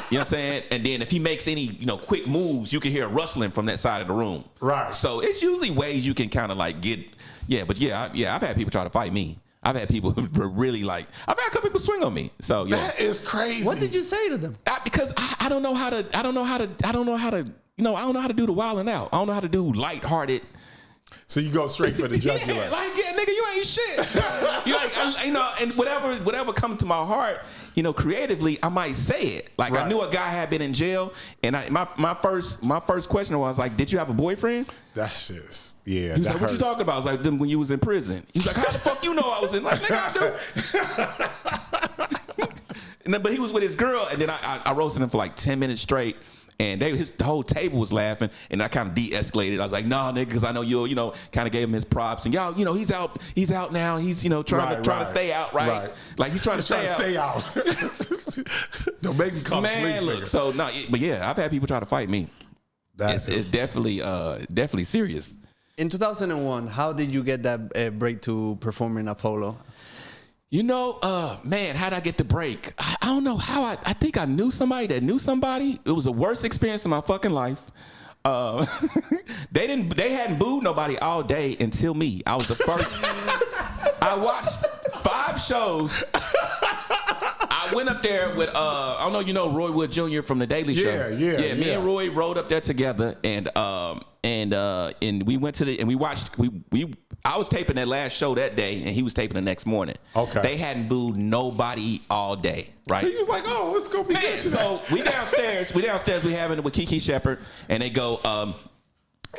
what I'm saying? And then if he makes any, quick moves, you can hear rustling from that side of the room. Right. So it's usually ways you can kind of like get, I've had people try to fight me. I've had people who were really like, I've had a couple people swing on me. So yeah. That is crazy. What did you say to them? Because I don't know how to do the wilding out. I don't know how to do lighthearted. So you go straight for the jugular. Nigga, you ain't shit. And whatever comes to my heart, creatively, I might say it. Like I knew a guy had been in jail, and my first question was like, "Did you have a boyfriend?" That's just yeah. He was like, "What you talking about?" I was like, "When you was in prison." He's like, "How the fuck you know I was in?" Like, nigga, I do. But he was with his girl, and then I roasted him for like 10 minutes straight. And the whole table was laughing, and I kind of de-escalated. I was like, "Nah, nigga, because I know you kind of gave him his props, and y'all, he's out now. He's trying to stay out, right? Like he's trying to stay out. Don't make me call the police. Look, so no, but yeah, I've had people try to fight me. It's definitely serious. In 2001, how did you get that break to perform in Apollo? You know, man, how did I get the break? I don't know how. I think I knew somebody that knew somebody. It was the worst experience of my fucking life. They hadn't booed nobody all day until me. I was the first. I watched 5 shows. I went up there with I don't know, you know Roy Wood Jr. from The Daily Show. Yeah. Me and Roy rode up there together, and we went to and we watched. I was taping that last show that day, and he was taping the next morning. Okay. They hadn't booed nobody all day, right? So he was like, "Oh, let's go be good." So we downstairs. We having it with Kiki Shepard, and they go,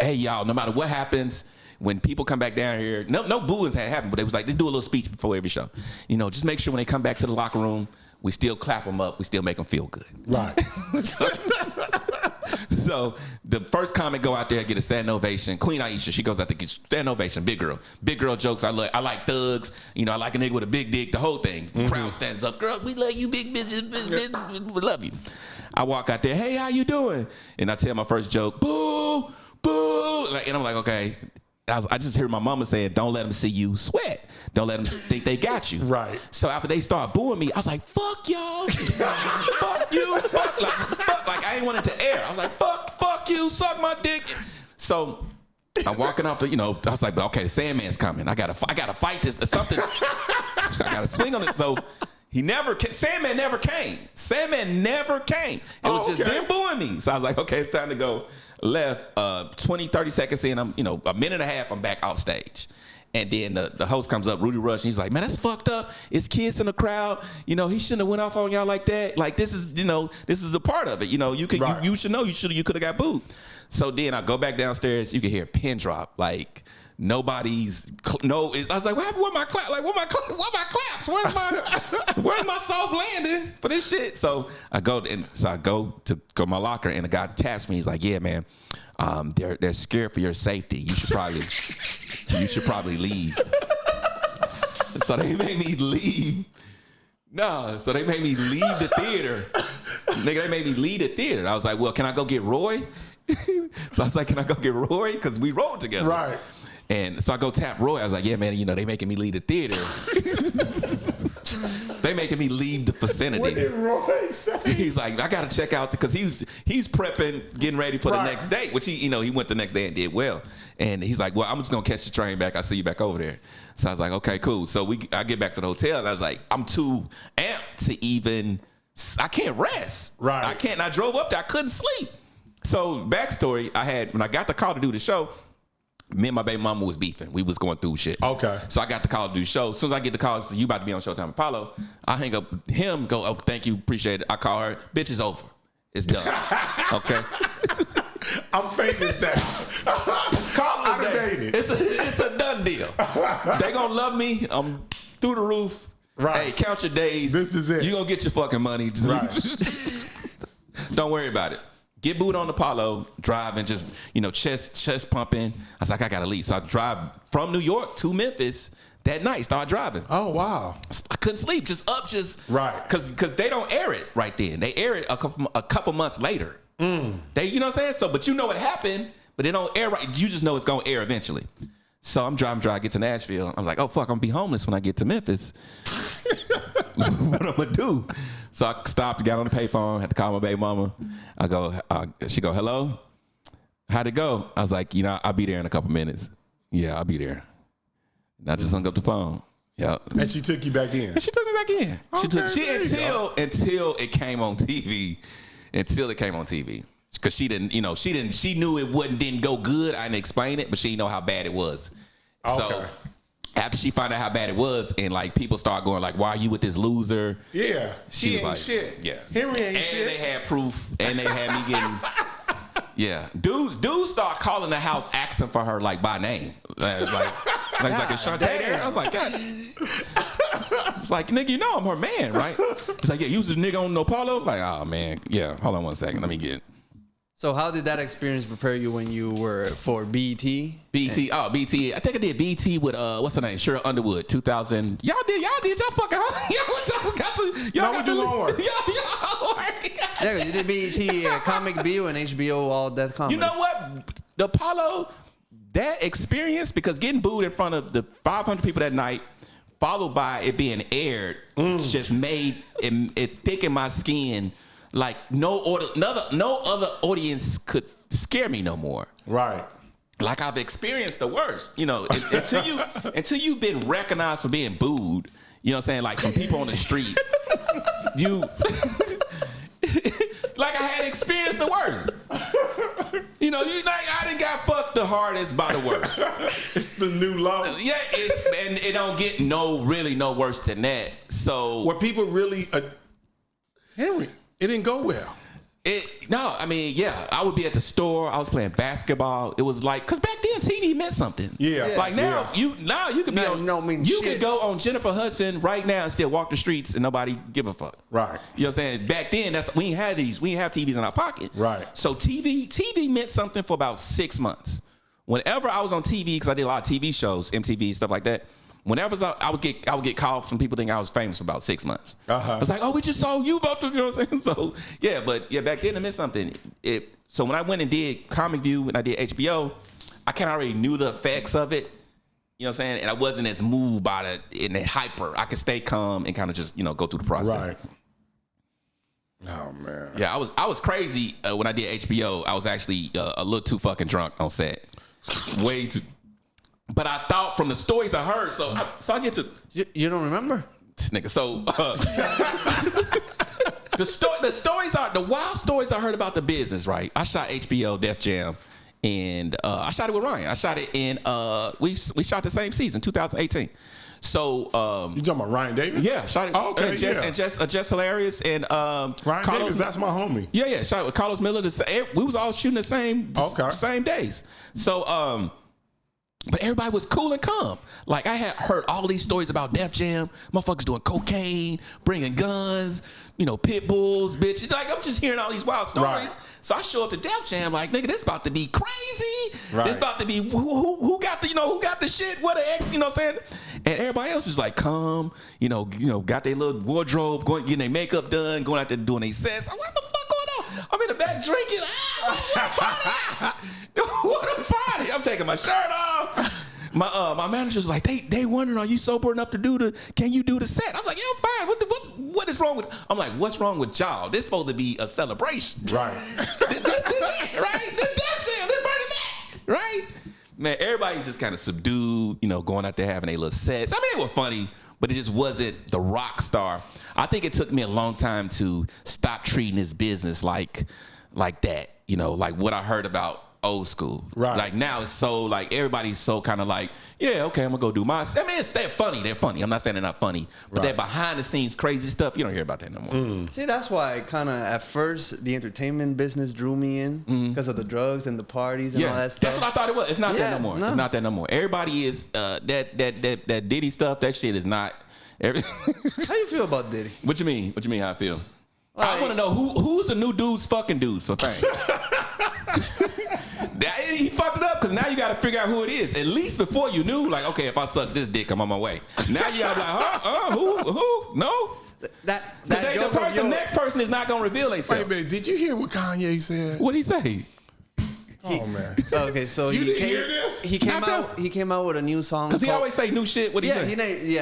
"Hey y'all, no matter what happens." When people come back down here, no booings had happened, but they was like, they do a little speech before every show. You know, just make sure when they come back to the locker room, we still clap them up. We still make them feel good. Right. So the first comic go out there, get a standing ovation. Queen Aisha, she goes out there, get standing ovation. Big girl jokes. I like thugs. You know, I like a nigga with a big dick. The whole thing. Mm-hmm. Crowd stands up. Girl, we love you, big bitches. We love you. I walk out there. Hey, how you doing? And I tell my first joke. Boo, boo. And I'm like, okay. I just hear my mama saying, don't let them see you sweat. Don't let them think they got you. Right. So after they start booing me, I was like, fuck y'all. Fuck you. Fuck. Like I ain't want it to air. I was like, fuck you. Suck my dick. So I'm walking off the, I was like, okay, the Sandman's coming. I gotta fight this or something. I gotta swing on it. So Sandman never came. It was just them booing me. So I was like, okay, it's time to go. Left 20, 30 seconds in, I'm, a minute and a half, I'm back off stage. And then the host comes up, Rudy Rush, and he's like, man, that's fucked up. It's kids in the crowd. He shouldn't have went off on y'all like that. Like, this is a part of it. You should know you could have got booed. So then I go back downstairs, you can hear a pin drop. Like, I was like, what happened with my clap? Like, what my claps? Where's my soft landing for this shit? So I go to my locker, and the guy taps me. He's like, yeah, man, they're scared for your safety. You should probably leave. So they made me leave. So they made me leave the theater. Nigga, they made me leave the theater. I was like, well, can I go get Roy? So I was like, can I go get Roy? Because we rode together. Right. And so I go tap Roy. I was like, yeah, man, they making me leave the theater. They making me leave the vicinity. What did Roy say? He's like, I got to check out because he's prepping, getting ready for the next day, which he went the next day and did well. And he's like, well, I'm just going to catch the train back. I'll see you back over there. So I was like, okay, cool. So I get back to the hotel, and I was like, I'm too amped to even, I can't rest. Right. I can't. And I drove up there. I couldn't sleep. So backstory, when I got the call to do the show, me and my baby mama was beefing. We was going through shit. Okay. So I got the call to do the show. As soon as I get the call, so you about to be on Showtime Apollo, I hang up with him, go, oh, thank you, appreciate it. I call her, bitch, it's over. It's done. Okay. I'm famous now. Call it. It's a done deal. They gonna love me. I'm through the roof. Right. Hey, count your days. This is it. You gonna get your fucking money. Right. Don't worry about it. Get booed on Apollo, driving, just, chest pumping. I was like, I gotta leave. So I drive from New York to Memphis that night, start driving. Oh, wow. I couldn't sleep, right. Because they don't air it right then. They air it a couple months later. They, you know what I'm saying? So, but you know what happened, but they don't air right. You just know it's gonna air eventually. So I'm driving, get to Nashville. I'm like, oh, fuck, I'm gonna be homeless when I get to Memphis. What I'm gonna do? So I stopped, got on the payphone, had to call my baby mama. I go, she go, hello? How'd it go? I was like, I'll be there in a couple minutes. Yeah, I'll be there. And I just hung up the phone. Yeah. And she took you back in. And she took me back in. Okay, until it came on TV. Because she knew it didn't go good. I didn't explain it, but she didn't know how bad it was. Okay. So after she found out how bad it was, and like people start going like, "Why are you with this loser?" Yeah, she ain't like, shit. Yeah, Henry ain't and shit. And they had proof, and they had me getting. Yeah, dudes start calling the house, asking for her like by name. It's like is Shantae there? I was like, God. It's like, nigga, I'm her man, right? It's like, yeah, you was a nigga on Apollo. Like, oh man, yeah. Hold on one second, let me get it. So how did that experience prepare you when you were for BET? BET. I think I did BET with what's her name? Cheryl Underwood. 2000. Y'all did. Y'all fucking. Y'all got do homework. Yeah, you did BET, Comic View, and HBO all that comedy. You know what? The Apollo that experience, because getting booed in front of the 500 people that night, followed by it being aired, just made it thick in my skin. Like no other audience could scare me no more. Right. Like I've experienced the worst, until you've been recognized for being booed, you know what I'm saying? Like from people on the street, like I had experienced the worst. You like I done got fucked the hardest by the worst. It's the new low. Yeah, and it don't get no worse than that. So were people really Henry? It didn't go well. I would be at the store. I was playing basketball. It was like, cause back then TV meant something. Yeah. Like now, you could be could go on Jennifer Hudson right now and still walk the streets and nobody give a fuck. Right. You know what I'm saying? Back then, we ain't have these. We ain't have TVs in our pocket. Right. So TV meant something for about 6 months. Whenever I was on TV, because I did a lot of TV shows, MTV stuff like that. Whenever I would get calls from people thinking I was famous for about 6 months. I was like, oh, we just saw you about to, you know what I'm saying? So, back then it meant something. So when I went and did Comic View and I did HBO, I kind of already knew the effects of it. You know what I'm saying? And I wasn't as moved by it in that hyper. I could stay calm and kind of just, go through the process. Right. Oh, man. Yeah, I was crazy when I did HBO. I was actually a little too fucking drunk on set. Way too. But I thought from the stories I heard, so I get to... You don't remember? This nigga, so... the wild stories I heard about the business, right? I shot HBO, Def Jam, and I shot it with Ryan. I shot it in... We shot the same season, 2018. So... you talking about Ryan Davis? Yeah, shot it. Oh, okay, and just Hilarious, and... Ryan Carlos, Davis, that's my homie. Yeah, shot it with Carlos Miller. We was all shooting the same days. So... But everybody was cool and calm. Like, I had heard all these stories about Def Jam, motherfuckers doing cocaine, bringing guns, pit bulls, bitches. Like, I'm just hearing all these wild stories. Right. So I show up to Def Jam like, nigga, this about to be crazy. Right. This about to be who got the shit? What the X? You know what I'm saying? And everybody else is like calm. Got their little wardrobe, getting their makeup done, going out there doing their sets. I'm like, what the fuck going on? I'm in the back drinking. What a party! I'm taking my shirt off. My manager's like, they wondering, are you sober enough to can you do the set? I was like, yeah, I'm fine. What is wrong with? I'm like, what's wrong with y'all? This supposed to be a celebration, right? this it, right? This Def Jam, this bringing that, right? Man, everybody just kind of subdued, going out there having their little sets. I mean, they were funny, but it just wasn't the rock star. I think it took me a long time to stop treating this business like that. Like what I heard about old school. Right. Like now it's so like everybody's so kind of like, yeah, okay, I'm gonna go do my. I mean, they're funny. I'm not saying they're not funny, but that behind the scenes crazy stuff, you don't hear about that no more. See, that's why kind of at first the entertainment business drew me in because of the drugs and the parties and all that stuff. That's what I thought it was. It's not that no more. No. It's not that no more. Everybody is that Diddy stuff. That shit is not. How you feel about Diddy? What you mean? What you mean? How I feel? I want to know who's the new dudes fucking dudes for fame. He fucked it up because now you got to figure out who it is. At least before you knew, like, okay, if I suck this dick, I'm on my way. Now you got like, who? No. The next person is not gonna reveal themselves. Wait a minute, did you hear what Kanye said? What'd he say? Oh man. Okay, so you didn't hear this? He came out with a new song. Because he always say new shit. What he say?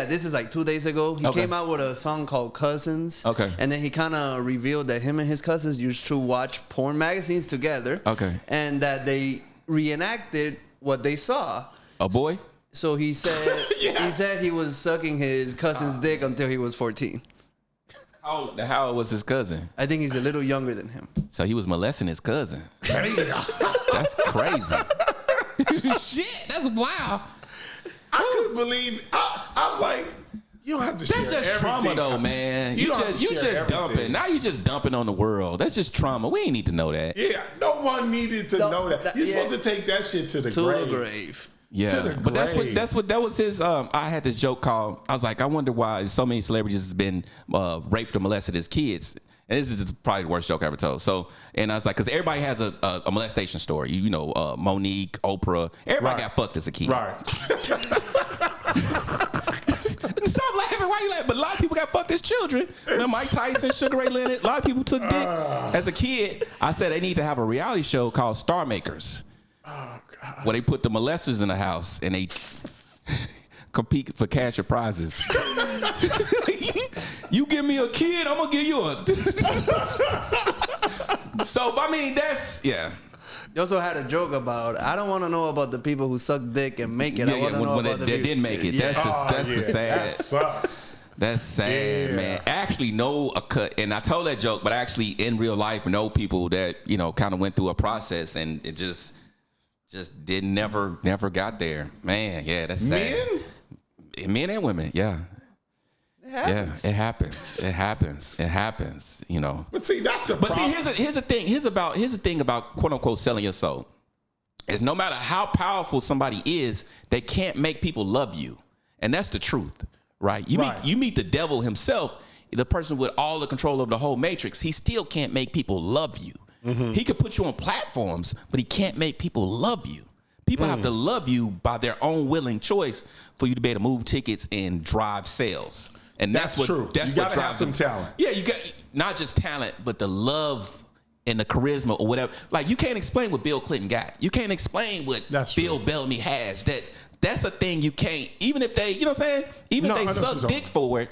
This is like 2 days ago. He came out with a song called Cousins. Okay. And then he kind of revealed that him and his cousins used to watch porn magazines together. Okay. And that they reenacted what they saw. A boy? So he said he said he was sucking his cousin's dick until he was 14. How old was his cousin? I think he's a little younger than him. So he was molesting his cousin. That's crazy. Shit, that's wild. I couldn't believe. I was like, you don't have to share everything. That's just trauma, though, man. You just dumping. Now you just dumping on the world. That's just trauma. We ain't need to know that. Yeah, no one needed to know that. You're supposed to take that shit to the grave. Yeah, but that was his. I had this joke called. I was like, I wonder why so many celebrities have been raped or molested as kids. And this is probably the worst joke I ever told. So, and I was like, because everybody has a molestation story. Monique, Oprah, everybody got fucked as a kid. Right. Stop laughing. Why you laughing? But a lot of people got fucked as children. Mike Tyson, Sugar Ray Leonard. A lot of people took dick as a kid. I said they need to have a reality show called Star Makers. Oh God. Where they put the molesters in the house and they compete for cash or prizes. You give me a kid, I'm gonna give you a. So I mean, that's yeah. You also had a joke about, I don't want to know about the people who suck dick and make it. I want to know about the people didn't make it. Yeah. That's the sad. That sucks. That's sad, man. I actually know and I told that joke, but I actually in real life know people that, you know, kind of went through a process and it just never got there. Man, yeah, that's sad. Men and women, yeah. Yeah, it happens, you know. But see, that's the problem. But see, here's the thing about quote unquote selling your soul. Is no matter how powerful somebody is, they can't make people love you. And that's the truth, right? You meet the devil himself, the person with all the control of the whole matrix, he still can't make people love you. Mm-hmm. He could put you on platforms, but he can't make people love you. People have to love you by their own willing choice for you to be able to move tickets and drive sales. And that's what true. That's you what drives have some talent. Yeah, you got not just talent, but the love and the charisma or whatever. Like you can't explain what Bill Clinton got. You can't explain what Bill Bellamy has. That's a thing you can't. Even if they, you know what I'm saying? Even if they suck dick for it,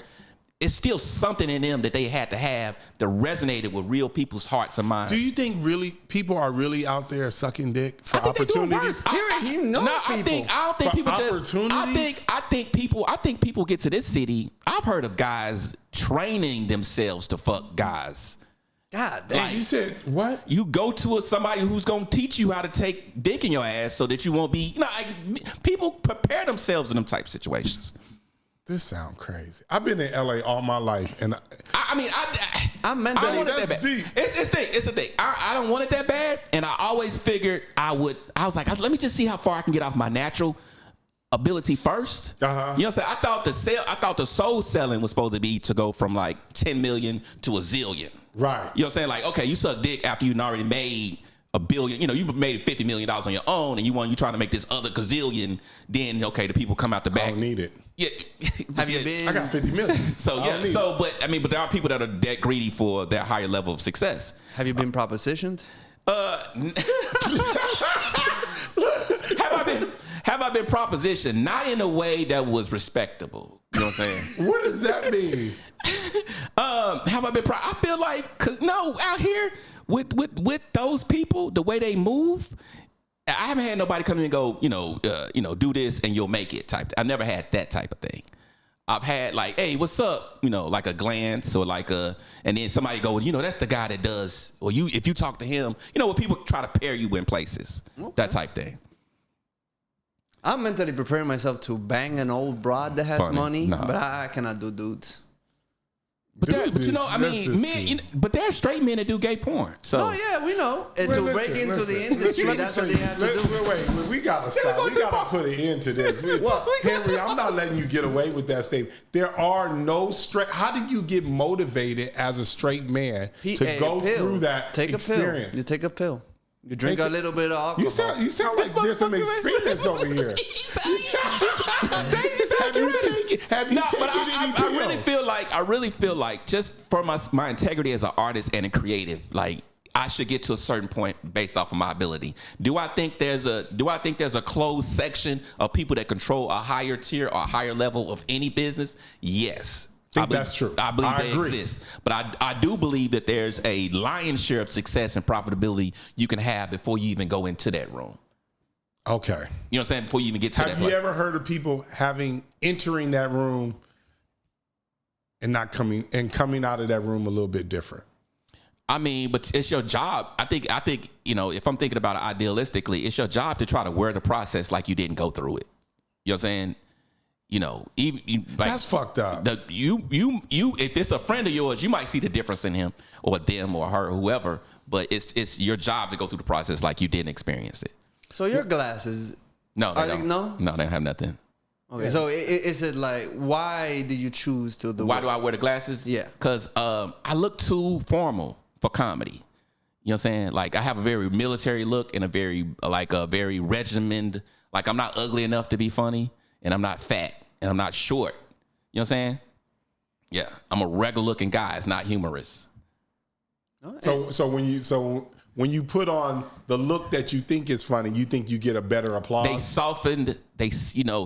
it's still something in them that they had to have that resonated with real people's hearts and minds. Do you think really people are really out there sucking dick for opportunities? He knows people. I don't think for people opportunities? I think people get to this city. I've heard of guys training themselves to fuck guys. God damn. Like, you said what? You go to somebody who's gonna teach you how to take dick in your ass so that you won't be. You know, like, people prepare themselves in them type situations. This sounds crazy. I've been in LA all my life, and I'm mentally. I don't want it that bad. Deep. It's the thing. I don't want it that bad, and I always figured I would. I was like, let me just see how far I can get off my natural ability first. You know what I'm saying? I thought the soul selling was supposed to be to go from like 10 million to a zillion. Right. You know what I'm saying? Like, okay, you suck dick after you already made $1 billion. You know, you made $50 million on your own, and you trying to make this other gazillion. Then okay, the people come out the back. I don't need it. Yeah. Have you been? I got 50 million. So yeah. So, but there are people that are that greedy for that higher level of success. Have you been propositioned? Have I been propositioned? Not in a way that was respectable. You know what I'm saying? What does that mean? Have I been? I feel like, cause no, out here with those people, the way they move, I haven't had nobody come in and go, do this and you'll make it type. I never had that type of thing. I've had like, hey, what's up? You know, like a glance or like and then somebody go, that's the guy that does. Or if you talk to him, when people try to pair you in places, that type thing. I'm mentally preparing myself to bang an old broad that has money, but I cannot do dudes. But there are straight men that do gay porn. So no, yeah, we know. And to break into the industry, that's what they have to do. Wait, we gotta stop. We gotta put an end to this. Henry, I'm not letting you get away with that statement. There are no straight. How did you get motivated as a straight man to go through that experience? You take a pill. You drink a little bit of alcohol. You sound like there's some experience over here. Have you taken any pills? I really feel like just for my integrity as an artist and a creative, like I should get to a certain point based off of my ability. Do I think there's a closed section of people that control a higher tier or a higher level of any business? Yes. I believe that's true. I believe they exist. But I do believe that there's a lion's share of success and profitability you can have before you even go into that room. Okay. You know what I'm saying? Before you even get to that. Have you ever heard of people entering that room and coming out of that room a little bit different? I mean, but it's your job. I think, if I'm thinking about it idealistically, it's your job to try to wear the process like you didn't go through it. You know what I'm saying? Even like, that's fucked up. If it's a friend of yours, you might see the difference in him or them or her or whoever. But it's your job to go through the process like you didn't experience it. So your glasses? No, they don't. No, they don't have nothing. Okay, so is it like, why do you choose to do? Why do I wear the glasses? Yeah, because I look too formal for comedy. You know what I'm saying? Like I have a very military look and a very regimented. Like I'm not ugly enough to be funny, and I'm not fat, and I'm not short. You know what I'm saying? Yeah, I'm a regular looking guy. It's not humorous. So when you put on the look that you think is funny, you think you get a better applause? They softened.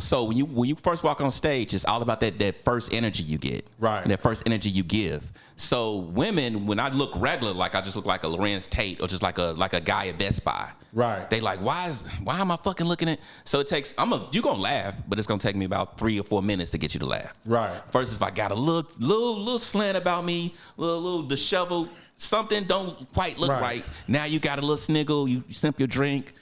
So when you first walk on stage, it's all about that first energy you get, right? And that first energy you give. So women, when I look regular, like I just look like a Lorenz Tate or just like a guy at Best Buy, right? They like, why am I fucking looking at? So it takes you gonna laugh, but it's gonna take me about 3 or 4 minutes to get you to laugh, right? Versus if I got a little slant about me, little disheveled, something don't quite look right. Now you got a little sniggle, you sip your drink.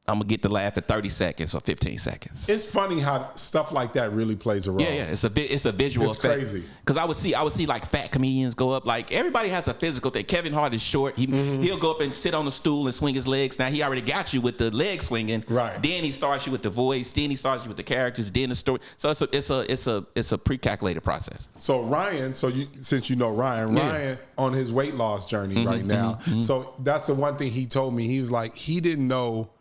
I'm gonna get the laugh at 30 seconds or 15 seconds. It's funny how stuff like that really plays a role. Yeah. It's a visual effect. It's crazy. Because I would see like fat comedians go up. Like everybody has a physical thing. Kevin Hart is short. He'll go up and sit on the stool and swing his legs. Now he already got you with the leg swinging. Right. Then he starts you with the voice. Then he starts you with the characters. Then the story. So it's a pre-calculated process. So Ryan, since you know Ryan on his weight loss journey right now. So that's the one thing he told me. He was like, he didn't know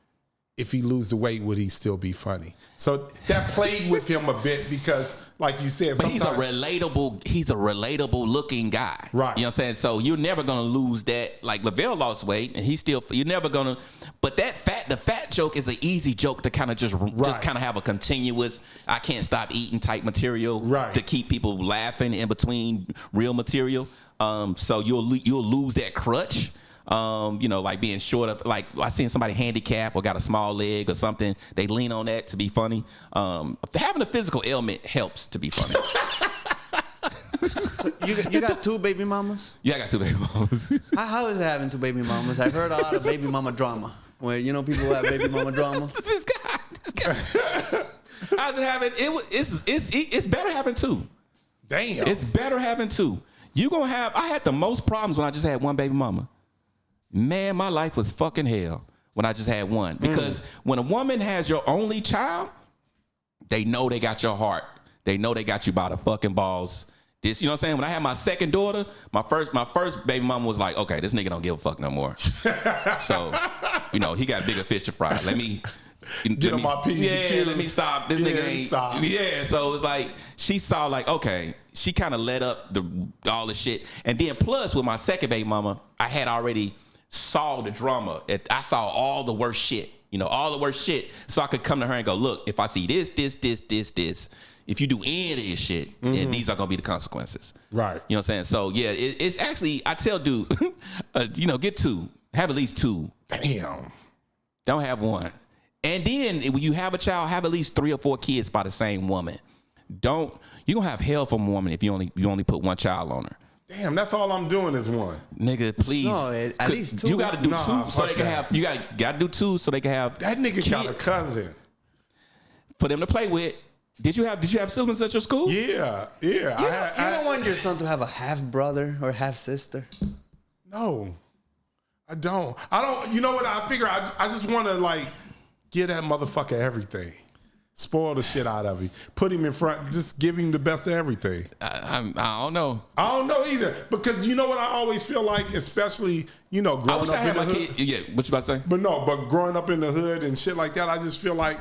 if he lose the weight, would he still be funny? So that played with him a bit because, like you said, but he's a relatable looking guy. Right. You know what I'm saying? So you're never gonna lose that. Like Lavelle lost weight and you're never gonna, but the fat joke is an easy joke to kind of just kind of have a continuous, I can't stop eating type material to keep people laughing in between real material. So you'll lose that crutch. Like being short of, like I seen somebody handicapped or got a small leg or something. They lean on that to be funny. Having a physical ailment helps to be funny. So you got 2 baby mamas? Yeah, I got 2 baby mamas. How is it having 2 baby mamas? I've heard a lot of baby mama drama. Where people who have baby mama drama. This guy. How's it having? It's better having 2. Damn. It's better having 2. I had the most problems when I just had 1 baby mama. Man, my life was fucking hell when I just had 1. Because when a woman has your only child, they know they got your heart. They know they got you by the fucking balls. You know what I'm saying? When I had my second daughter, my first baby mama was like, okay, this nigga don't give a fuck no more. So, he got bigger fish to fry. Let me get on my P's and Q's. Let me stop. This nigga ain't stop. Yeah, so it was like she saw like, okay, she kind of let up all the shit. And then plus with my second baby mama, I had already saw the drama. I saw all the worst shit, all the worst shit. So I could come to her and go, look, if I see this, if you do any of this shit, then these are going to be the consequences. Right. You know what I'm saying? So yeah, it's actually, I tell dudes, get 2, have at least 2. Damn. Don't have 1. And then when you have a child, have at least 3 or 4 kids by the same woman. You're going to have hell from a woman if you only put 1 child on her. Damn, that's all I'm doing is 1. Nigga, please. No, at least 2. You got to do 2 so they can have. You got to do 2 so they can have. That nigga got a cousin for them to play with. Did you have siblings at your school? Yeah. You don't want your son to have a half brother or half sister. No, I don't. You know what? I figure I just want to give that motherfucker everything. Spoil the shit out of him. Put him in front. Just give him the best of everything. I don't know. I don't know either. Because you know what I always feel like, especially, growing up in the hood. Yeah, what you about to say? But growing up in the hood and shit like that, I just feel like,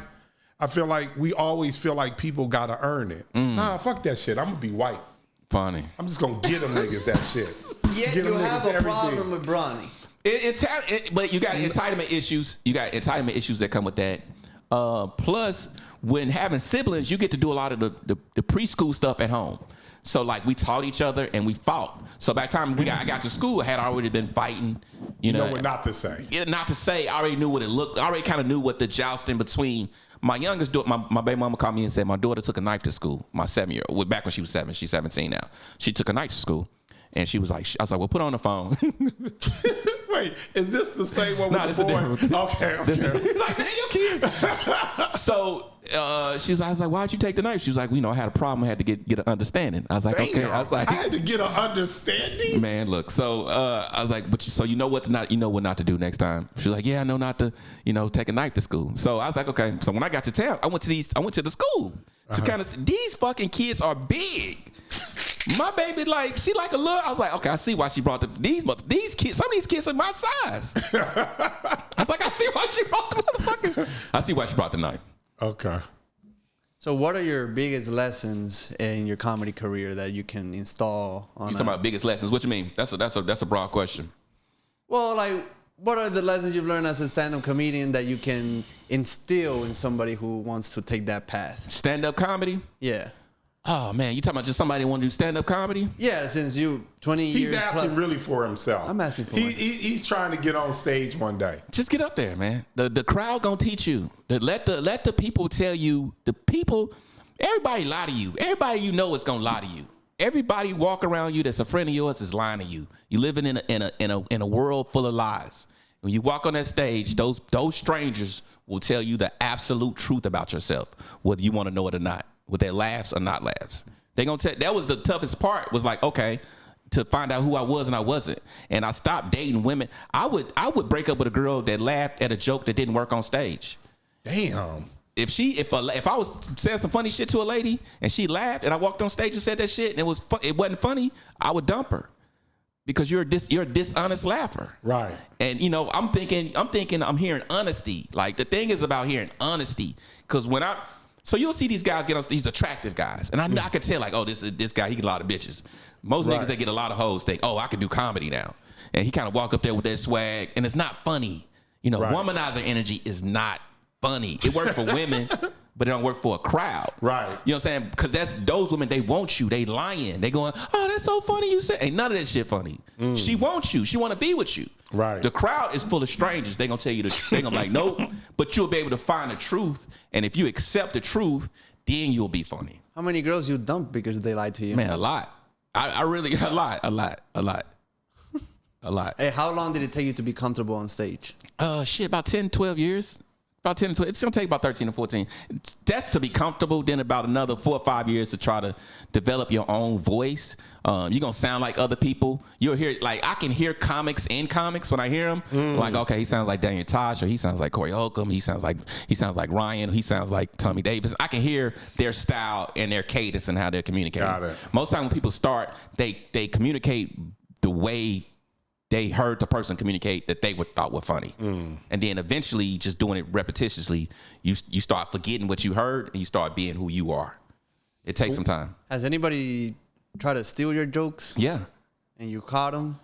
we always feel like people got to earn it. Nah, fuck that shit. I'm going to be white. Funny. I'm just going to get them niggas that shit. Yeah, you have a problem with Bronny. But you got entitlement issues. You got entitlement issues that come with that. Plus, when having siblings, you get to do a lot of the preschool stuff at home. So we taught each other and we fought. So by the time I got to school, I had already been fighting. You know what not to say. Yeah, not to say. I already knew what it looked. I already kind of knew what the jousting between my youngest daughter. My baby mama called me and said my daughter took a knife to school. My 7-year-old. Back when she was 7, she's 17 now. She took a knife to school. And she was like, I was like, well, put her on the phone. Wait, is this the same one with the boy? Okay. Like, man, your kids. So she was like, I was like, why'd you take the knife? She was like, I had a problem. I had to get an understanding. I was like, okay. I was like, I had to get an understanding. Man, look. So I was like, so you know what not to do next time. She was like, yeah, I know not to, take a knife to school. So I was like, okay. So when I got to town, I went to the school to kind of see these fucking kids are big. My baby, she like a little. I was like, okay, I see why she brought these kids. Some of these kids are my size. I was like, I see why she brought the motherfucker. I see why she brought the knife. Okay. So, what are your biggest lessons in your comedy career that you can install on? You talking about biggest lessons? What you mean? That's a broad question. Well, what are the lessons you've learned as a stand-up comedian that you can instill in somebody who wants to take that path? Stand-up comedy? Yeah. Oh, man, you talking about just somebody who want to do stand-up comedy? Yeah, since you 20 years. He's asking really for himself. I'm asking for He's trying to get on stage one day. Just get up there, man. The crowd gonna teach you. Let the people tell you. The people, everybody lie to you. Everybody you know is gonna lie to you. Everybody walk around you that's a friend of yours is lying to you. You living in a world full of lies. When you walk on that stage, those strangers will tell you the absolute truth about yourself, whether you want to know it or not, with their laughs or not laughs. They gonna tell. That was the toughest part. Was like, okay, to find out who I was and I wasn't, and I stopped dating women. I would break up with a girl that laughed at a joke that didn't work on stage. Damn. If I was saying some funny shit to a lady and she laughed and I walked on stage and said that shit and it wasn't funny, I would dump her. Because you're a dishonest laugher. Right. And I'm thinking I'm hearing honesty. Like the thing is about hearing honesty. Because so you'll see these guys get on these attractive guys. And I could tell like, oh, this guy, he get a lot of bitches. Most niggas that get a lot of hoes think, oh, I can do comedy now. And he kind of walk up there with that swag and it's not funny. Womanizer energy is not funny. It works for women, but it don't work for a crowd. Right. You know what I'm saying? Because that's those women, they want you. They lying. They going, oh, that's so funny you said. Ain't none of that shit funny. She wants you. She want to be with you. Right. The crowd is full of strangers. They gonna tell you they gonna be like, nope. But you'll be able to find the truth. And if you accept the truth, then you'll be funny. How many girls you dump because they lied to you? Man, a lot. I really, a lot. Hey, how long did it take you to be comfortable on stage? About 10, 12 years. About 10 to 12. It's going to take about 13 to 14. That's to be comfortable. Then about another 4 or 5 years to try to develop your own voice. You're going to sound like other people. You'll hear, like, I can hear comics in comics when I hear them. Like, okay, he sounds like Daniel Tosh, or he sounds like Corey Holcomb. He sounds like Ryan. He sounds like Tommy Davis. I can hear their style and their cadence and how they're communicating. Got it. Most time when people start, they communicate the way they heard the person communicate that they thought were funny. And then eventually, just doing it repetitiously, you start forgetting what you heard and you start being who you are. It takes some time. Has anybody tried to steal your jokes? Yeah. And you caught them?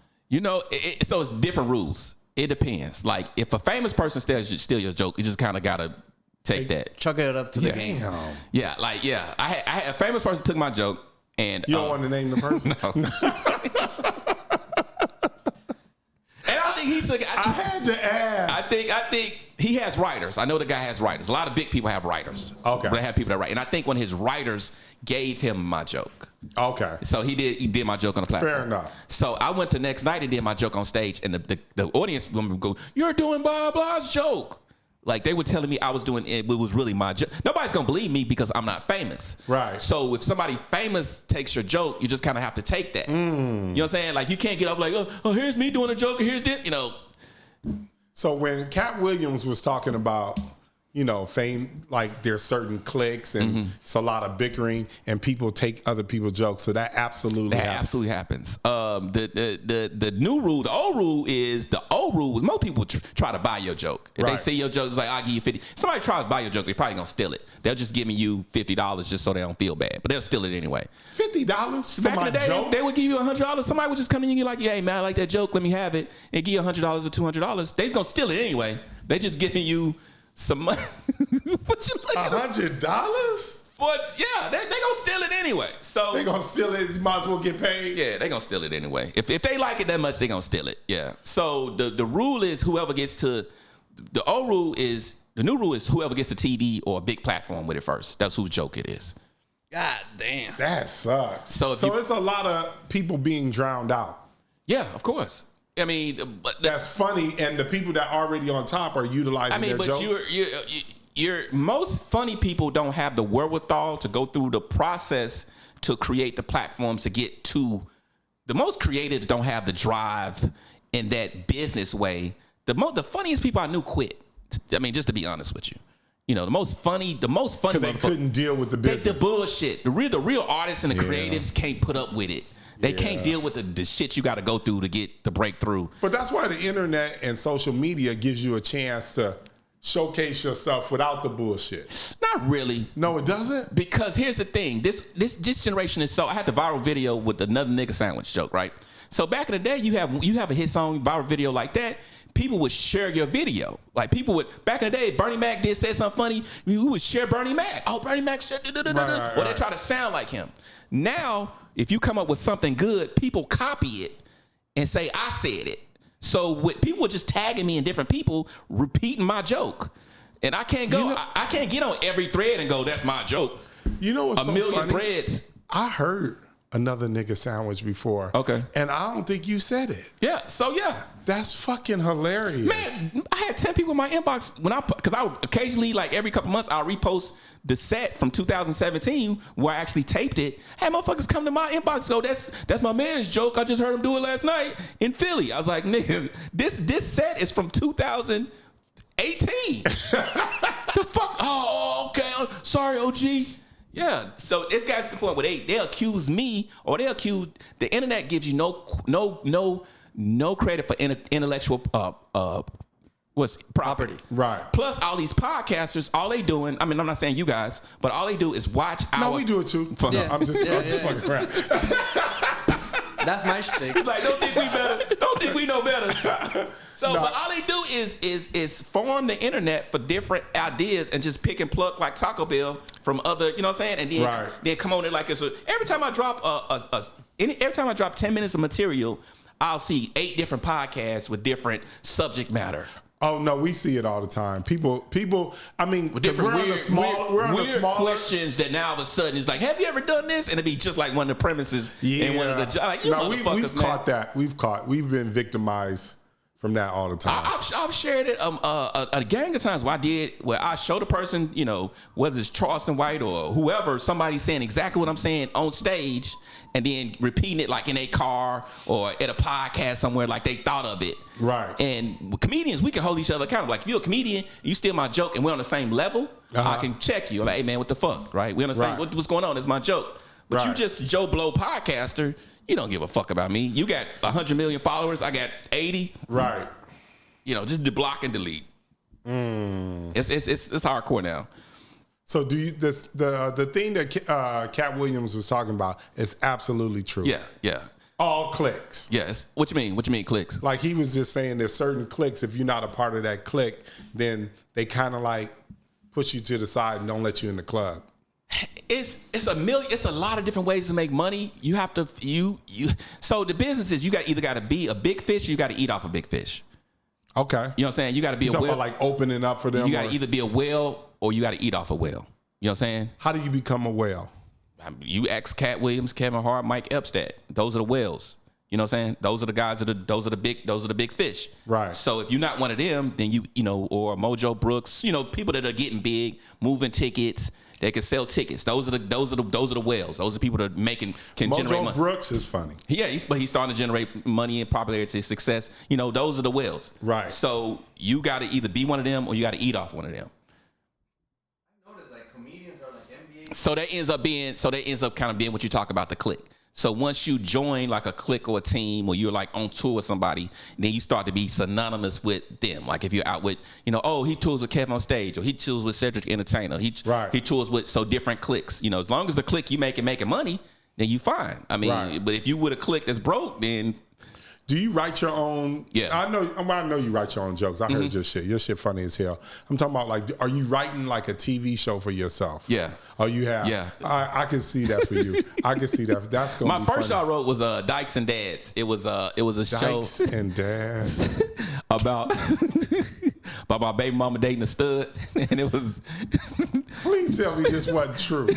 So it's different rules. It depends. Like, if a famous person steal your joke, you just kind of got to take that. Chuck it up to the game. Yeah, I had a famous person took my joke. And you don't want to name the person? No. And I think he took. I had to ask. I think he has writers. I know the guy has writers. A lot of big people have writers. Okay. They have people that write. And I think one of his writers gave him my joke. Okay. So he did my joke on the platform. Fair enough. So I went the next night and did my joke on stage, and the audience would go, "You're doing blah blah's joke." Like, they were telling me I was doing it, but it was really my joke. Nobody's going to believe me because I'm not famous. Right. So if somebody famous takes your joke, you just kind of have to take that. You know what I'm saying? Like, you can't get off like, oh, here's me doing a joke, and here's this, So when Cat Williams was talking about, fame, like there's certain cliques and it's a lot of bickering and people take other people's jokes. So that absolutely happens. The new rule, the old rule was most people try to buy your joke. If they see your joke, it's like, I'll give you 50. Somebody tries to buy your joke, they're probably going to steal it. They'll just give you $50 just so they don't feel bad, but they'll steal it anyway. $50 Back in the day, joke? They would give you $100. Somebody would just come in and be like, hey, man, I like that joke. Let me have it. And give you $100 or $200. They're going to steal it anyway. They just giving you some money. What you looking at? $100? But yeah, they gonna steal it anyway. So they gonna steal it. You might as well get paid. Yeah, they gonna steal it anyway. If they like it that much, they gonna steal it. Yeah. So the rule is whoever gets to the old rule is the new rule is whoever gets to TV or a big platform with it first. That's whose joke it is. God damn. That sucks. So it's a lot of people being drowned out. Yeah, of course. I mean, but that's funny, and the people that are already on top are utilizing their jokes. You're most funny people don't have the wherewithal to go through the process to create the platforms to get to. The most creatives don't have the drive in that business way. The funniest people I knew quit. I mean, just to be honest with you. The most funny. Because they couldn't deal with the business. The bullshit. The real artists and the creatives can't put up with it. They can't deal with the shit you got to go through to break through. But that's why the internet and social media gives you a chance to showcase yourself without the bullshit. Not really. No, it doesn't? Because here's the thing. This generation is so... I had the viral video with another nigga sandwich joke, right? So back in the day, you have a hit song, viral video like that. people would share your video. Like people would, back in the day, Bernie Mac said something funny, we would share Bernie Mac. Oh, Bernie Mac said, or they try to sound like him. Now, if you come up with something good, people copy it and say, I said it. So people were just tagging me and different people repeating my joke. And I can't go, I can't get on every thread and go, that's my joke. You know what's a million threads. I heard another nigga sandwich before. Okay. And I don't think you said it. Yeah. So yeah. That's fucking hilarious. Man, I had 10 people in my inbox because I would occasionally, like every couple months, I'll repost the set from 2017 where I actually taped it. Hey, motherfuckers come to my inbox, go, that's my man's joke. I just heard him do it last night in Philly. I was like, nigga, this set is from 2018. The fuck? Oh, okay. Sorry, OG. Yeah, so it's got to the point where they accuse me, or they accuse the internet gives you no credit for intellectual what's property. Right. Plus all these podcasters, all they doing, I mean, I'm not saying you guys, but all they do is watch our. No, we do it too. Yeah. I'm just fucking crap. That's my shtick. It's like, don't think we better. Don't think we know better. So, but all they do is form the internet for different ideas and just pick and pluck like Taco Bell from other, you know what I'm saying? And then then come on in like it's every time I drop every time I drop 10 minutes of material, I'll see 8 different podcasts with different subject matter. Oh no, we see it all the time. People. I mean, with different we're on weird questions that now all of a sudden it's like, have you ever done this? And it'd be just like one of the premises in one of the like, we've caught that. We've been victimized from that all the time. I've shared it a gang of times where I show the person, you know, whether it's Charleston White or whoever, somebody saying exactly what I'm saying on stage and then repeating it like in a car or at a podcast somewhere like they thought of it. Right. And with comedians, we can hold each other accountable. Like if you're a comedian, you steal my joke and we're on the same level, I can check you. Like, hey man, what the fuck, right? We're on the same, what's going on? It's my joke. But you just Joe Blow podcaster, you don't give a fuck about me. You got 100 million followers. I got 80. Right. You know, just block and delete. It's hardcore now. So do you the thing that Cat Williams was talking about is absolutely true. Yeah. All clicks. Yes. What you mean? What you mean clicks? Like he was just saying there's certain clicks, if you're not a part of that click, then they kind of like push you to the side and don't let you in the club. It's a lot of different ways to make money. You have to so the business is you either got to be a big fish or you got to eat off a big fish. Okay. You know what I'm saying? You got to be a whale. About like opening up for them. You got to either be a whale or you got to eat off a whale. You know what I'm saying? How do you become a whale? You ask Cat Williams, Kevin Hart, Mike Epstead. Those are the whales. You know what I'm saying? Those are the guys those are the big fish. Right. So if you're not one of them, then you know, or Mojo Brooks, you know, people that are getting big, moving tickets, they can sell tickets. Those are the whales. Those are people that can generate money. Mojo Brooks is funny. Yeah, but he's starting to generate money and popularity, success. You know, those are the whales. Right. So you got to either be one of them or you got to eat off one of them. I noticed like comedians are like NBA. So that ends up kind of being what you talk about, the clique. So once you join like a clique or a team, or you're like on tour with somebody, then you start to be synonymous with them. Like if you're out with, you know, oh, he tours with Kevin on stage, or he tours with Cedric Entertainer. He tours with different cliques. You know, as long as the clique you making money, then you fine. I mean, but if you with a clique that's broke, then. Do you write your own? Yeah. I know you write your own jokes. I heard your shit. Your shit funny as hell. I'm talking about like, are you writing like a TV show for yourself? Yeah. Oh, you have? Yeah. I can see that for you. I can see that. That's going to be My first show I wrote was Dykes and Dads. It was a show. Dykes and Dads. about my baby mama dating a stud. And it was... Please tell me this wasn't true.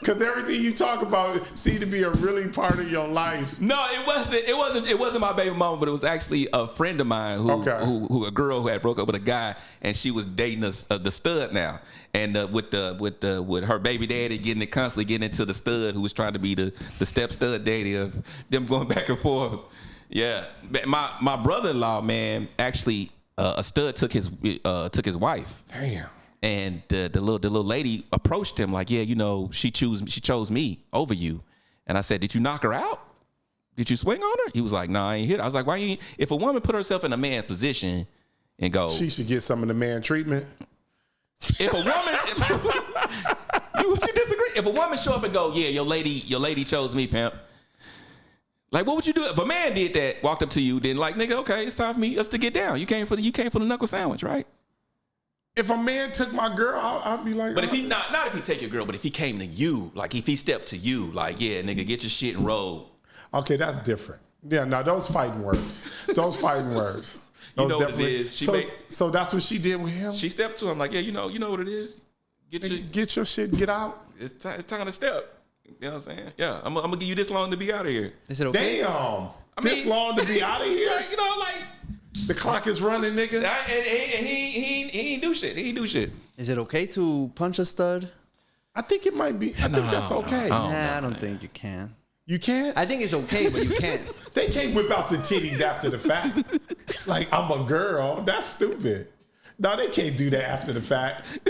Because everything you talk about seemed to be a really part of your life. No, it wasn't. It wasn't my baby mama, but it was actually a friend of mine who a girl who had broke up with a guy, and she was dating the stud now. And with her baby daddy constantly getting into the stud, who was trying to be the step stud daddy of them going back and forth. Yeah, my brother-in-law, man, actually a stud took his wife. Damn. And the little lady approached him like, yeah, you know, she chose me over you. And I said, did you knock her out? Did you swing on her? He was like, nah, I ain't hit her. I was like, why you? If a woman put herself in a man's position and go, she should get some of the man treatment. If a woman, would you disagree? If a woman show up and go, yeah, your lady chose me, pimp. Like, what would you do if a man did that, walked up to you, then like, nigga, okay, it's time for us to get down. You came for the knuckle sandwich, right? If a man took my girl, I'd be like, but if he not if he take your girl, but if he came to you, like if he stepped to you, like, yeah, nigga, get your shit and roll. Okay, that's different. Yeah, no, those fighting words. Those fighting words. You know what it is. So that's what she did with him? She stepped to him like, yeah, you know what it is. Get your shit, get out. It's time to step. You know what I'm saying? Yeah, I'm gonna give you this long to be out of here. Is it okay? Damn. This long to be out of here? You know, like the clock is running, nigga. And he ain't do shit. He ain't do shit. Is it okay to punch a stud? I think it might be. I think that's okay. I don't think you can. You can't? I think it's okay, but you can't. They can't whip out the titties after the fact. Like, I'm a girl. That's stupid. No, they can't do that after the fact.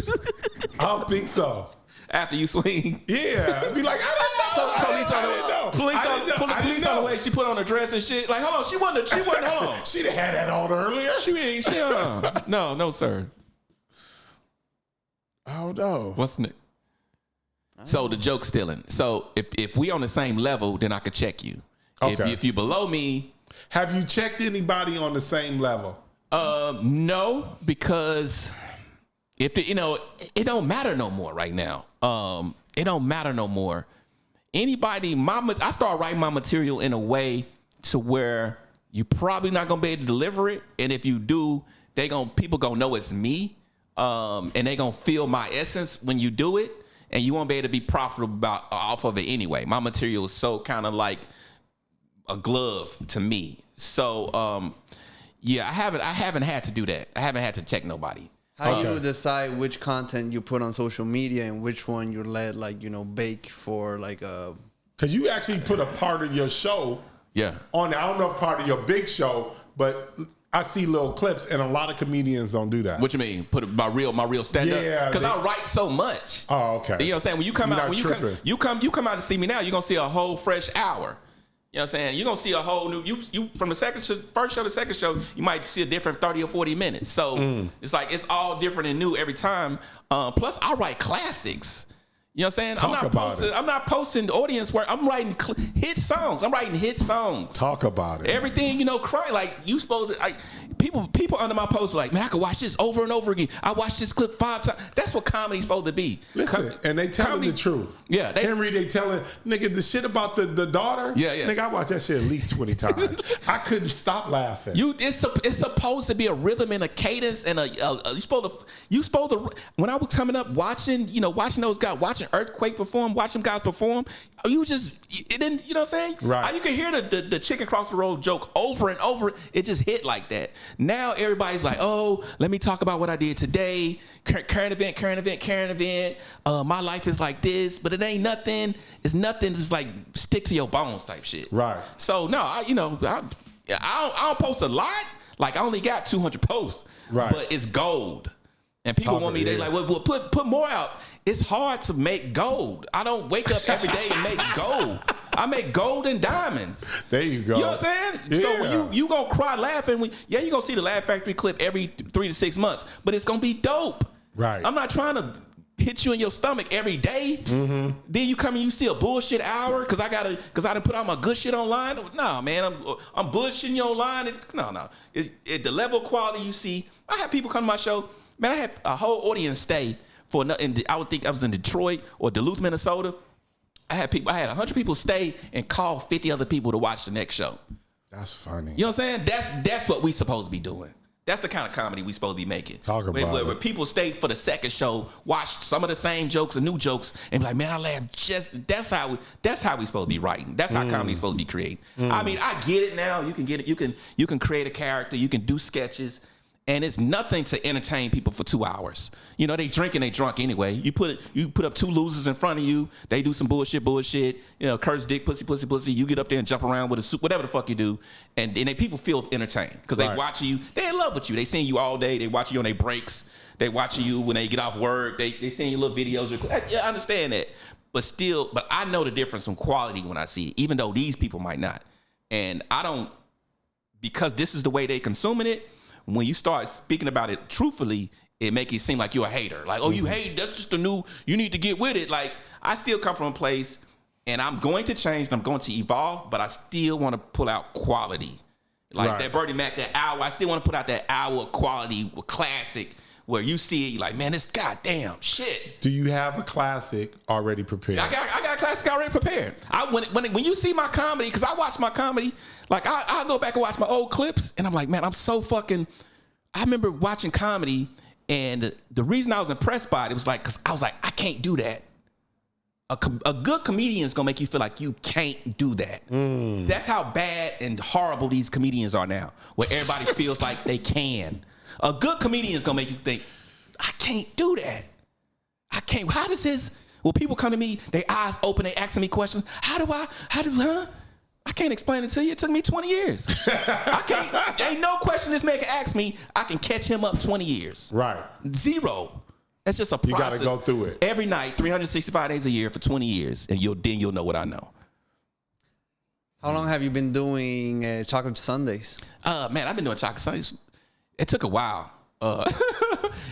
I don't think so. After you swing? Yeah. Be like, I didn't know. Police on the way. She put on her dress and shit. Like, hold on. She wasn't, hold on. She'd have had that on earlier. No, sir. Oh, no. What's next? So the joke stealing. So if we on the same level, then I could check you. Okay. If you below me. Have you checked anybody on the same level? No, because it don't matter no more right now. It don't matter no more. Anybody, I start writing my material in a way to where you probably not gonna be able to deliver it, and if you do, people gonna know it's me, and they gonna feel my essence when you do it. And you won't be able to be profitable off of it anyway. My material is so kind of like a glove to me. So, yeah, I haven't had to do that. I haven't had to check nobody. How you decide which content you put on social media and which one you let bake for like a? Because you actually put a part of your show. Yeah. On I don't know if part of your big show, but I see little clips, and a lot of comedians don't do that. What you mean? Put my real stand up? Yeah, because I write so much. Oh, okay. You know what I'm saying? When you come out, you come out to see me now, you're gonna see a whole fresh hour. You know what I'm saying? You're gonna see a whole new you from the first show to second show, you might see a different 30 or 40 minutes. So it's like it's all different and new every time. Plus, I write classics. You know what I'm saying? I'm not posting audience work. I'm writing hit songs. Talk about it. Everything, cry like you supposed to. People under my post were like, man, I could watch this over and over again. I watched this clip 5 times. That's what comedy's supposed to be. Listen, and they telling the truth. Yeah, Henry, they telling nigga the shit about the daughter. Yeah. Nigga, I watched that shit at least 20 times. I couldn't stop laughing. It's supposed to be a rhythm and a cadence and you supposed to. When I was coming up watching those guys, watching Earthquake perform, watching guys perform, it didn't, you know what I'm saying? Right. You can hear the chicken cross the road joke over and over. It just hit like that. Now everybody's like, oh, let me talk about what I did today. Current event. My life is like this, but it ain't nothing. It's nothing. It's like stick to your bones type shit. Right. So no, I don't post a lot. Like I only got 200 posts. Right. But it's gold. And people want me, they like, well, put more out. It's hard to make gold. I don't wake up every day and make gold. I make gold and diamonds. There you go. You know what I'm saying? Yeah. So when you gonna cry laughing, you're gonna see the Laugh Factory clip every 3 to 6 months, but it's gonna be dope. Right. I'm not trying to hit you in your stomach every day. Mm-hmm. Then you come and you see a bullshit hour because I done put out my good shit online. No, man, I'm bullshitting you online. No. The level of quality you see. I have people come to my show. Man, I had a whole audience stay for. I would think I was in Detroit or Duluth, Minnesota. I had 100 people stay and call 50 other people to watch the next show. That's funny. You know what I'm saying? That's what we supposed to be doing. That's the kind of comedy we supposed to be making. Talk about where people stay for the second show, watch some of the same jokes and new jokes, and be like, man, I laughed. That's how we supposed to be writing. That's how comedy's supposed to be created. I mean, I get it now. You can get it. You can create a character. You can do sketches. And it's nothing to entertain people for 2 hours. They drink and they drunk anyway. You put up 2 losers in front of you. They do some bullshit. Curse dick, pussy. You get up there and jump around with a suit, whatever the fuck you do. And then people feel entertained because they watch you. They in love with you. They seeing you all day. They watch you on their breaks. They watch you when they get off work. They seeing your little videos. Yeah, I understand that. But I know the difference in quality when I see it, even though these people might not. And I don't, because this is the way they consuming it. When you start speaking about it truthfully, it make it seem like you're a hater. Like, oh, you hate, that's just the new, you need to get with it. Like, I still come from a place, And I'm going to change and I'm going to evolve, but I still want to pull out quality. Like that Bernie Mac, that hour, I still want to put out that hour of quality, classic, where you see it, you're like, man, this goddamn shit. Do you have a classic already prepared? I got a classic already prepared. When you see my comedy, because I watch my comedy, like I'll go back and watch my old clips, and I'm like, man, I'm so fucking. I remember watching comedy, and the reason I was impressed by it was like, because I was like, I can't do that. A good comedian is gonna make you feel like you can't do that. That's how bad and horrible these comedians are now, where everybody feels like they can. A good comedian is gonna make you think, I can't do that. I can't. How does this? Well, people come to me, their eyes open, they asking me questions. I can't explain it to you. It took me 20 years. I can't. Ain't no question this man can ask me. I can catch him up 20 years. Right. Zero. That's just a process. You got to go through it every night, 365 days a year for 20 years, and you'll know what I know. How long have you been doing chocolate Sundays? Man, I've been doing chocolate Sundays. It took a while.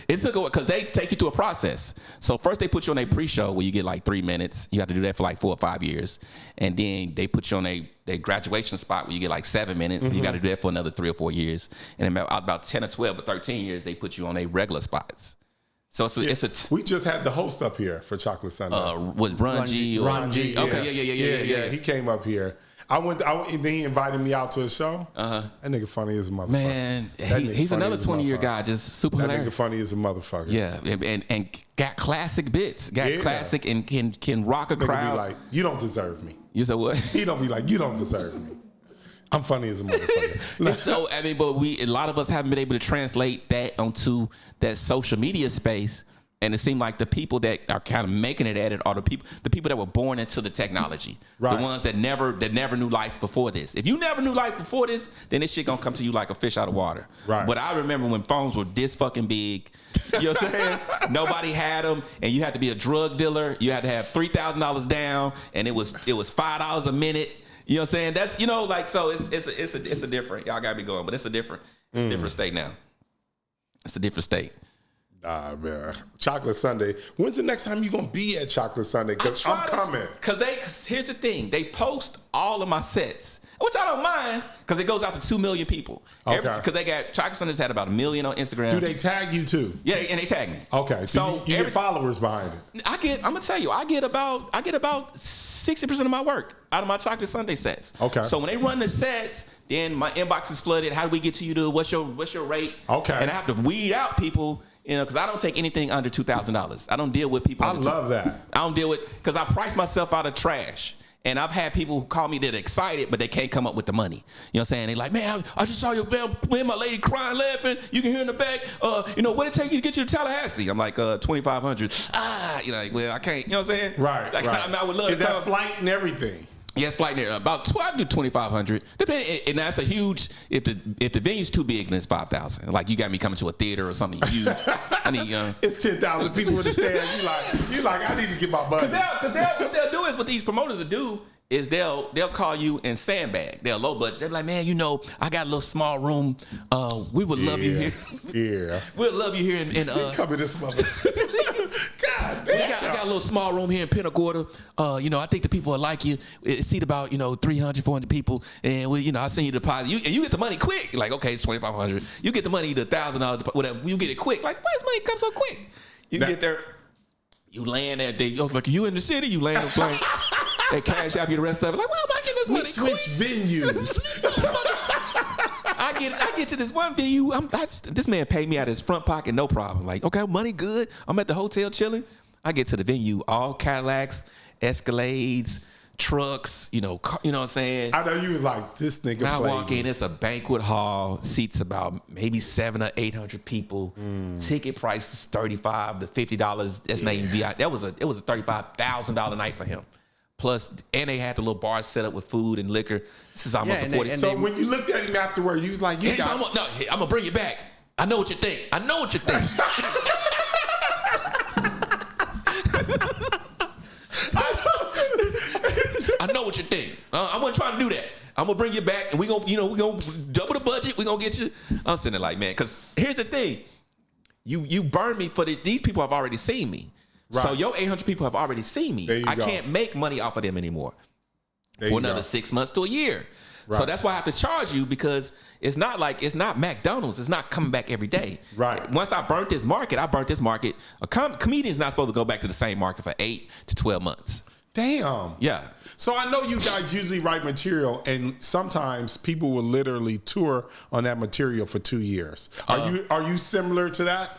It took a while because they take you through a process. So first they put you on a pre-show where you get like 3 minutes. You have to do that for like 4 or 5 years, and then they put you on a graduation spot where you get like 7 minutes. And you got to do that for another 3 or 4 years, and about 10 or 12 or 13 years they put you on a regular spots. So we just had the host up here for Chocolate Sunday. Was Ron G? Okay, yeah. He came up here. Then he invited me out to a show. That nigga funny as a motherfucker. Man, he's another 20-year guy, just super hilarious. That nigga funny as a motherfucker. Yeah, and got classic bits. Classic and can rock a crowd. Be like, you don't deserve me. You said what? He don't be like, you don't deserve me. I'm funny as a motherfucker. So I mean, but a lot of us haven't been able to translate that onto that social media space. And it seemed like the people that are kind of making it at it are the people that were born into the technology. Right. The ones that never knew life before this. If you never knew life before this, then this shit gonna come to you like a fish out of water. Right. But I remember when phones were this fucking big. You know what I'm saying? Nobody had them, and you had to be a drug dealer. You had to have $3,000 down, and it was $5 a minute. You know what I'm saying? That's so it's a different. Y'all gotta be going, but it's a different state now. It's a different state. Man. Chocolate Sunday. When's the next time you gonna be at Chocolate Sunday? Because I'm coming. Because here's the thing. They post all of my sets, which I don't mind, because it goes out to 2 million people. Okay. Because they got Chocolate Sundays had about 1 million on Instagram. Do they tag you too? Yeah, and they tag me. Okay. So you get followers behind it. I'm gonna tell you, I get about 60% of my work out of my Chocolate Sunday sets. Okay. So when they run the sets, then my inbox is flooded. How do we get to you? What's your rate? Okay. And I have to weed out people. You know, because I don't take anything under $2,000. I don't deal with people. I love that. I don't deal with, because I price myself out of trash. And I've had people who call me that excited, but they can't come up with the money. You know what I'm saying? They like, man, I just saw your man, my lady crying, laughing. You can hear in the back. What it take you to get you to Tallahassee? I'm like, $2,500. You're like, well, I can't. You know what I'm saying? Right. Like, right. I would love to that flight and everything. Yes, flight there. I do $2,500. Depending, and that's a huge. If the venue's too big, then it's $5,000. Like you got me coming to a theater or something huge. I need it's 10,000 people in the stand. You like I need to get my money. Because what they'll do is what these promoters will do is they'll call you and sandbag. They're low budget. They're like, man, I got a little small room. We would love you here. Yeah. We'll love you here in come in this motherfucker. God damn. I got a little small room here in Pinnacle Quarter. I think the people will like you. It seat about 300, 400 people, and I'll send you the deposit. You get the money quick. Like, okay, it's $2,500. You get the money, the $1,000, whatever. You get it quick. Like, why does money come so quick? You get there, you land that day. I was like, you in the city? You land on plane. They cash out you the rest of it. Like, why am I getting this money quick? Switch venues. I get to this one venue. This man paid me out of his front pocket, no problem. Like, okay, money good. I'm at the hotel chilling. I get to the venue, all Cadillacs, Escalades, trucks. You know what I'm saying? I know you was like, this nigga. I walk in, it's a banquet hall, seats about maybe 700 or 800 people. Ticket price is $35 to $50. That's not even VIP. It was a $35,000 night for him. Plus, and they had the little bar set up with food and liquor. This is almost a 40. So when you looked at him afterwards, you was like, I'm gonna bring you back. I know what you think. I know what you think. I wasn't trying to do that. I'm gonna bring you back, and we gonna double the budget. We gonna get you. I'm sitting there like, man, because here's the thing. You burn me for these people have already seen me. Right. So your 800 people have already seen me. I can't make money off of them anymore for another 6 months to a year. Right. So that's why I have to charge you, because it's not McDonald's. It's not coming back every day. Right. Once I burnt this market. A comedian's not supposed to go back to the same market for 8 to 12 months. Damn. Yeah. So I know you guys usually write material, and sometimes people will literally tour on that material for 2 years. Are you similar to that?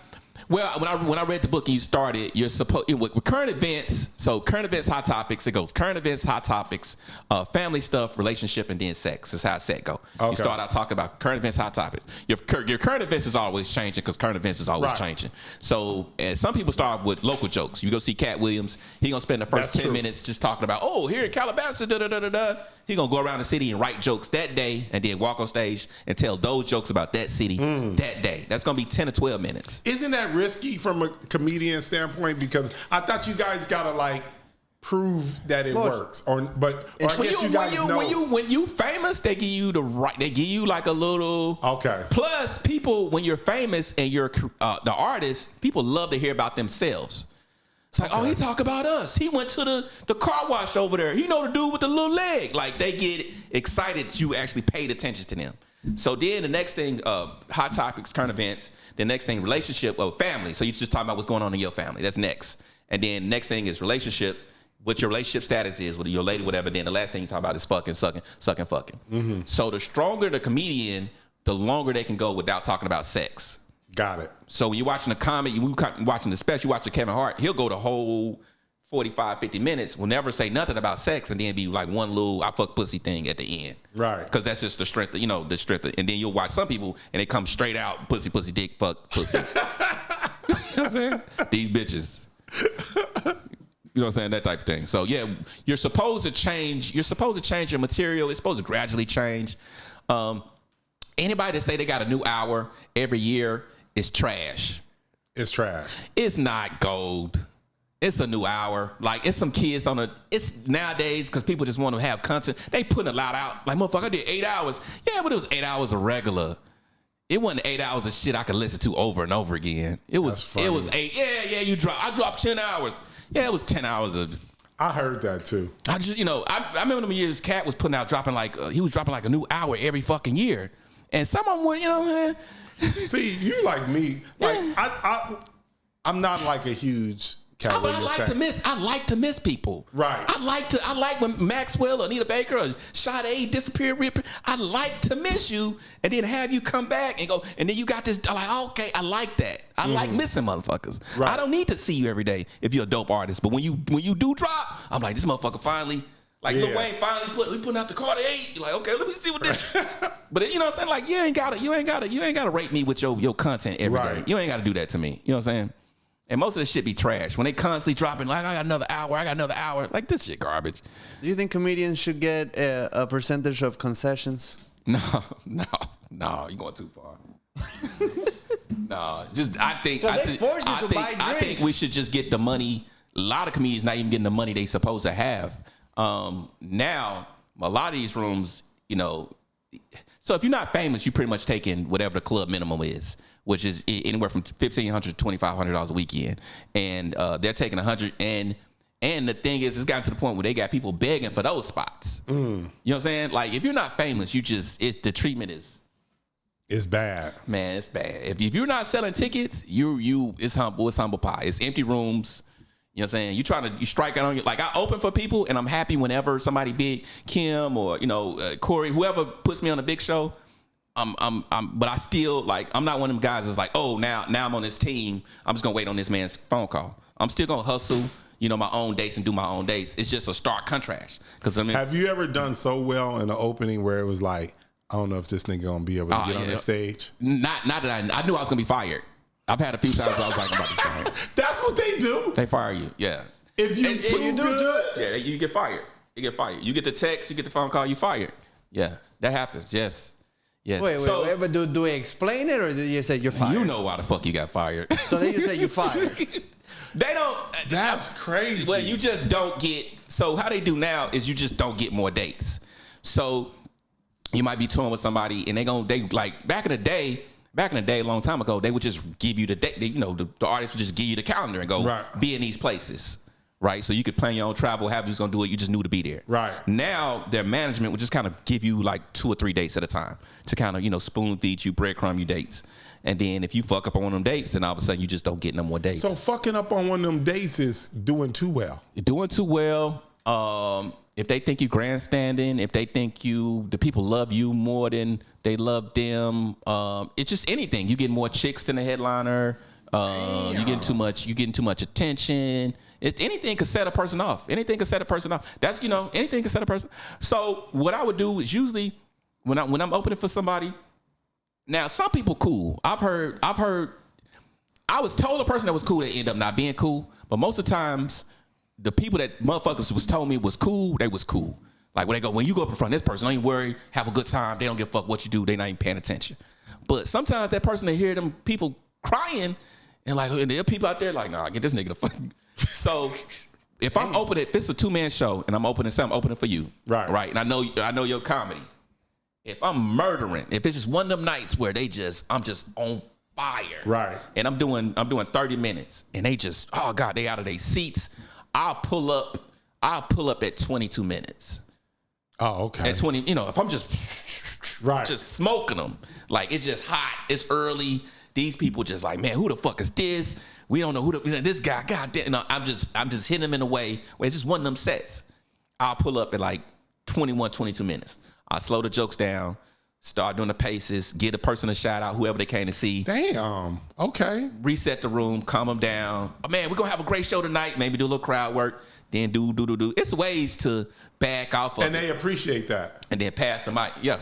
Well, when I read the book and you started, you're supposed with current events. So current events, hot topics. It goes current events, hot topics, family stuff, relationship, and then sex. That's how it set go. Okay. You start out talking about current events, hot topics. Your current events is always changing, because current events is always changing. So some people start with local jokes. You go see Cat Williams. He gonna spend the first 10 minutes just talking about, oh, here in Calabasas, da da da da da. He gonna go around the city and write jokes that day, and then walk on stage and tell those jokes about that city that day. That's gonna be 10 to 12 minutes. Isn't that risky from a comedian standpoint? Because I thought you guys gotta like prove that it works, or I guess you guys know. When you famous, they give you they give you like a little. Okay. Plus, people, when you're famous and you're the artist, people love to hear about themselves. It's like, oh, he talk about us. He went to the car wash over there. You know, the dude with the little leg. Like, they get excited you actually paid attention to them. So then the next thing, hot topics, current events. The next thing, relationship, family. So you're just talking about what's going on in your family. That's next. And then next thing is relationship, what your relationship status is with your lady, whatever. Then the last thing you talk about is fucking, sucking. Mm-hmm. So the stronger the comedian, the longer they can go without talking about sex. Got it. So when you're watching a comedy, you watching the special, you watch Kevin Hart, he'll go the whole 45, 50 minutes, will never say nothing about sex, and then be like one little I fuck pussy thing at the end. Right. Because that's just the strength, and then you'll watch some people, and they come straight out, pussy, dick, fuck, pussy. You know what I'm saying? These bitches. You know what I'm saying? That type of thing. So yeah, you're supposed to change your material. It's supposed to gradually change. Anybody that say they got a new hour every year is trash. It's trash. It's not gold. It's a new hour. Like, it's some kids it's nowadays, because people just want to have content. They putting a lot out. Like, motherfucker, I did 8 hours. Yeah, but it was 8 hours of regular. It wasn't 8 hours of shit I could listen to over and over again. It was 8. Yeah, I dropped 10 hours. Yeah, it was 10 hours of. I heard that too. I just, I remember them years Cat was putting out, dropping like a new hour every fucking year. And some of them were, See, you like me. Like, I'm not like a huge Cat Williams fan. I like to miss people. Right. I like when Maxwell or Anita Baker or Sade disappear. I like to miss you and then have you come back and go, and then you got this. I'm like, okay, I like that. I like missing motherfuckers. Right. I don't need to see you every day if you're a dope artist. But when you do drop, I'm like, this motherfucker finally. Like, Lil Wayne finally putting out the Carter 8. You're like, okay, let me see what this. But you know what I'm saying? Like, you ain't gotta rate me with your content every day. You ain't gotta do that to me. You know what I'm saying? And most of the shit be trash. When they constantly dropping, like, I got another hour. Like, this shit garbage. Do you think comedians should get a percentage of concessions? No, you're going too far. No, I think we should just get the money. A lot of comedians not even getting the money they supposed to have. Now, a lot of these rooms, so if you're not famous, you're pretty much taking whatever the club minimum is, which is anywhere from $1,500 to $2,500 a weekend. And they're taking $100. And the thing is, it's gotten to the point where they got people begging for those spots. You know what I'm saying? Like, if you're not famous, the treatment is. It's bad. Man, it's bad. If you're not selling tickets, it's humble pie. It's empty rooms. You know what I'm saying? You strike out on like, I open for people, and I'm happy whenever somebody big, Kim or Corey, whoever puts me on a big show. But I still, like, I'm not one of them guys that's like, oh, now I'm on this team, I'm just gonna wait on this man's phone call. I'm still gonna hustle, my own dates and do my own dates. It's just a stark contrast. Have you ever done so well in an opening where it was like, I don't know if this nigga gonna be able to get on the stage? Not that I knew I was gonna be fired. I've had a few times where I was like, I'm about to be fired. That's what they do. They fire you, yeah. If you do good, yeah, you get fired. You get the text, you get the phone call, you fired. Yeah, that happens. Yes. Wait, but do they explain it, or do you say you're fired? You know why the fuck you got fired. So they just say you're fired. They don't. That's crazy. Well, you just don't get. So how they do now is you just don't get more dates. So you might be touring with somebody, and they like back in the day. back in the day, a long time ago, they would just give you the date. The artists would just give you the calendar and go be in these places. Right, so you could plan your own travel, however you was gonna do it. You just knew to be there. Right. Now their management would just kind of give you like 2 or 3 dates at a time to kind of spoon feed you, breadcrumb you dates, and then if you fuck up on one of them dates, then all of a sudden you just don't get no more dates. So fucking up on one of them dates is doing too well. You're doing too well. If they think you grandstanding, if they think the people love you more than they love them, it's just anything. You get more chicks than the headliner. You getting too much attention. Anything could set a person off. Anything could set a person off. That's anything could set a person. So what I would do is usually when I'm opening for somebody. Now some people cool. I've heard. I was told a person that was cool that ended up not being cool. But most of the times, the people that motherfuckers was told me was cool, they was cool. Like when you go up in front of this person, don't even worry, have a good time. They don't give a fuck what you do. They not even paying attention. But sometimes that person, they hear them people crying. And there are people out there like, nah, get this nigga the fuck. So if I'm opening, if it's a 2-man show and I'm opening something, I'm opening for you. Right. And I know your comedy. If I'm murdering, if it's just one of them nights where I'm just on fire. Right. And I'm doing 30 minutes and they just, oh God, they out of their seats. I'll pull up at 22 minutes. Oh, okay. At 20, if I'm just smoking them, like it's just hot, it's early. These people just like, man, who the fuck is this? We don't know this guy. God damn, I'm just hitting him in a way where it's just one of them sets. I'll pull up at like 21, 22 minutes. I'll slow the jokes down, start doing the paces, give the person a shout out, whoever they came to see. Damn. Okay. Reset the room, calm them down. Oh, man, we're gonna have a great show tonight. Maybe do a little crowd work. Then do. It's ways to back off of it. And they appreciate that. And then pass the mic. Yeah.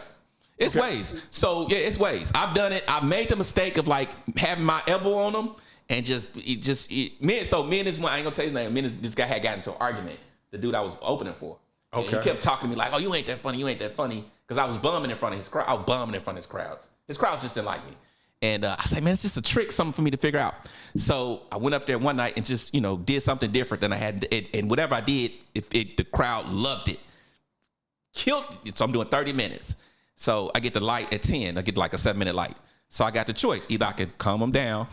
It's ways. So yeah, it's ways. I've done it. I've made the mistake of like having my elbow on them and me and this one, I ain't gonna tell his name. Me and this guy had gotten into an argument. The dude I was opening for. Okay. And he kept talking to me like, oh, you ain't that funny. Because I was bumming in front of his crowd. I was bumming in front of his crowds. His crowds just didn't like me. And I said, man, it's just a trick, something for me to figure out. So I went up there one night and just, did something different than I had. And whatever I did, the crowd loved it. Killed it. So I'm doing 30 minutes. So I get the light at 10. I get like a 7-minute light. So I got the choice. Either I could calm them down.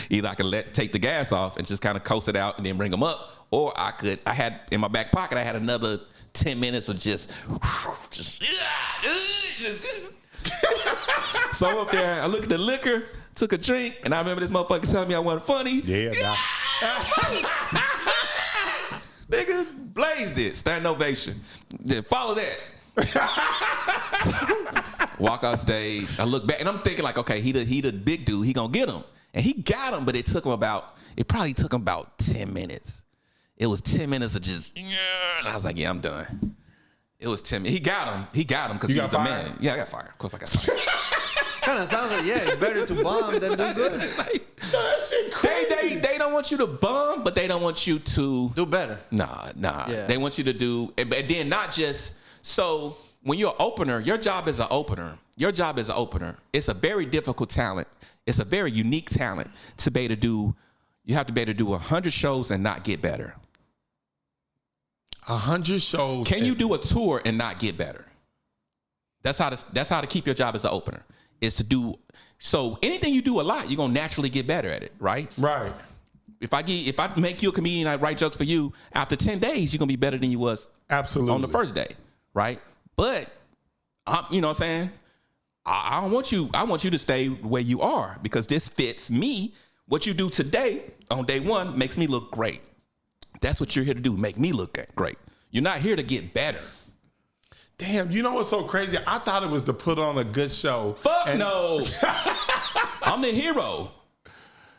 Either I could take the gas off and just kind of coast it out and then bring them up. Or I had in my back pocket, I had another 10 minutes of just. So I'm up there, I look at the liquor, took a drink, and I remember this motherfucker telling me I wasn't funny. Yeah. Nigga blazed it. Standing ovation. Then follow that. Walk off stage. I look back and I'm thinking like, okay, he the big dude. He gonna get him, and he got him. But it probably took him about 10 minutes. It was 10 minutes of just. And I was like, yeah, I'm done. It was 10 minutes. He got him because he was the man. Yeah, I got fired. Of course, I got fired. Kind of sounds like it's better to bomb than do good. That shit crazy. They don't want you to bomb, but they don't want you to do better. Nah. Yeah. They want you to do, and then not just. So when you're an opener, your job is an opener. It's a very difficult talent. It's a very unique talent to be able to do. You have to be able to do 100 shows and not get better. 100 shows. Can you do a tour and not get better? That's how to keep your job as an opener. Is to do so anything you do a lot, you're gonna naturally get better at it, right? Right. If I make you a comedian, I write jokes for you. After 10 days, you're gonna be better than you was absolutely on the first day, right? But you know what I'm saying? I don't want you. I want you to stay where you are because this fits me. What you do today on day one makes me look great. That's what you're here to do. Make me look great. You're not here to get better. Damn, you know what's so crazy? I thought it was to put on a good show. Fuck no. I'm the hero.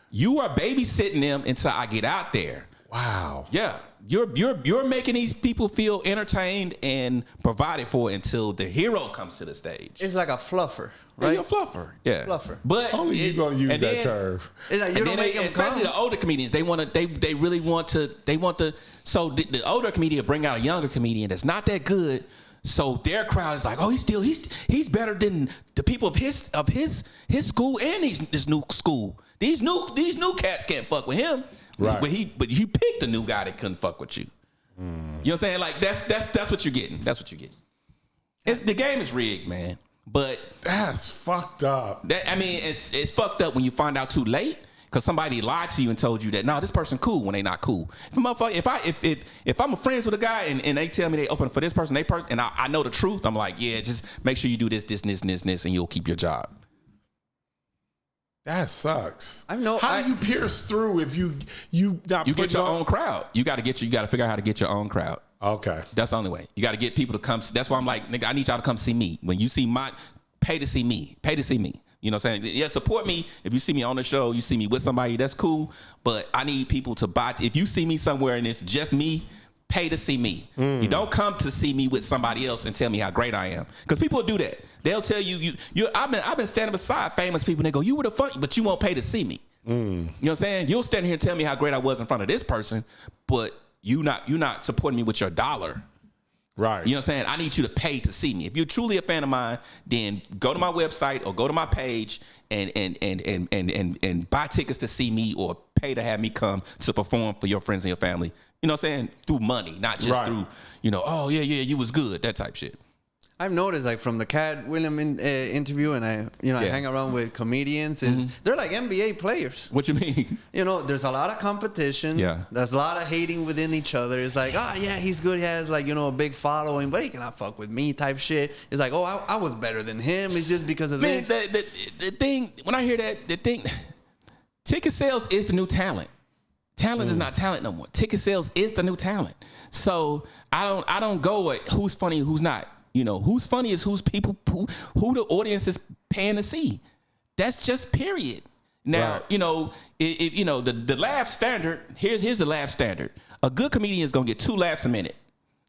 You are babysitting them until I get out there. Wow. Yeah. You're making these people feel entertained and provided for until the hero comes to the stage. It's like a fluffer, right? Yeah, you're a fluffer. Yeah. Fluffer. But only you gonna use that term. It's like you don't make them especially the older comedians, they really want to so the older comedian bring out a younger comedian that's not that good. So their crowd is like, oh, he's better than the people of his school and this new school. These new cats can't fuck with him. Right. But you picked a new guy that couldn't fuck with you. You know what I'm saying? Like that's what you're getting. That's what you're getting. The game is rigged, man. But that's fucked up. It's fucked up when you find out too late. Because somebody lied to you and told you that, no, this person cool when they not cool. If I'm friends with a guy and they tell me they open for this person, and I know the truth, I'm like, yeah, just make sure you do this, and you'll keep your job. That sucks. How do you pierce through if you get your own crowd? You got to figure out how to get your own crowd. Okay, that's the only way. You got to get people to come. That's why I'm like, nigga, I need y'all to come see me. When you see pay to see me. You know what I'm saying? Yeah, support me. If you see me on the show, you see me with somebody, that's cool. But I need people to buy. If you see me somewhere and it's just me, pay to see me. You don't come to see me with somebody else and tell me how great I am. Because people do that. They'll tell you. I've been standing beside famous people and they go, you were the funny, but you won't pay to see me. You know what I'm saying? You'll stand here and tell me how great I was in front of this person, but you're not supporting me with your dollar. Right. You know what I'm saying? I need you to pay to see me. If you're truly a fan of mine, then go to my website or go to my page and buy tickets to see me or pay to have me come to perform for your friends and your family. You know what I'm saying? Through money, not just through, oh, yeah, you was good, that type shit. I've noticed, like, from the Cat William interview, and I hang around with comedians, they're like NBA players. What you mean? There's a lot of competition. Yeah. There's a lot of hating within each other. It's like, he's good. He has, like, a big following, but he cannot fuck with me type shit. It's like, I was better than him. It's just because of this. The thing, when I hear that, ticket sales is the new talent. Talent is not talent no more. Ticket sales is the new talent. So I don't go with who's funny and who's not. Who's funny is who the audience is paying to see. That's just period. Now, the laugh standard, here's the laugh standard. A good comedian is going to get 2 laughs a minute.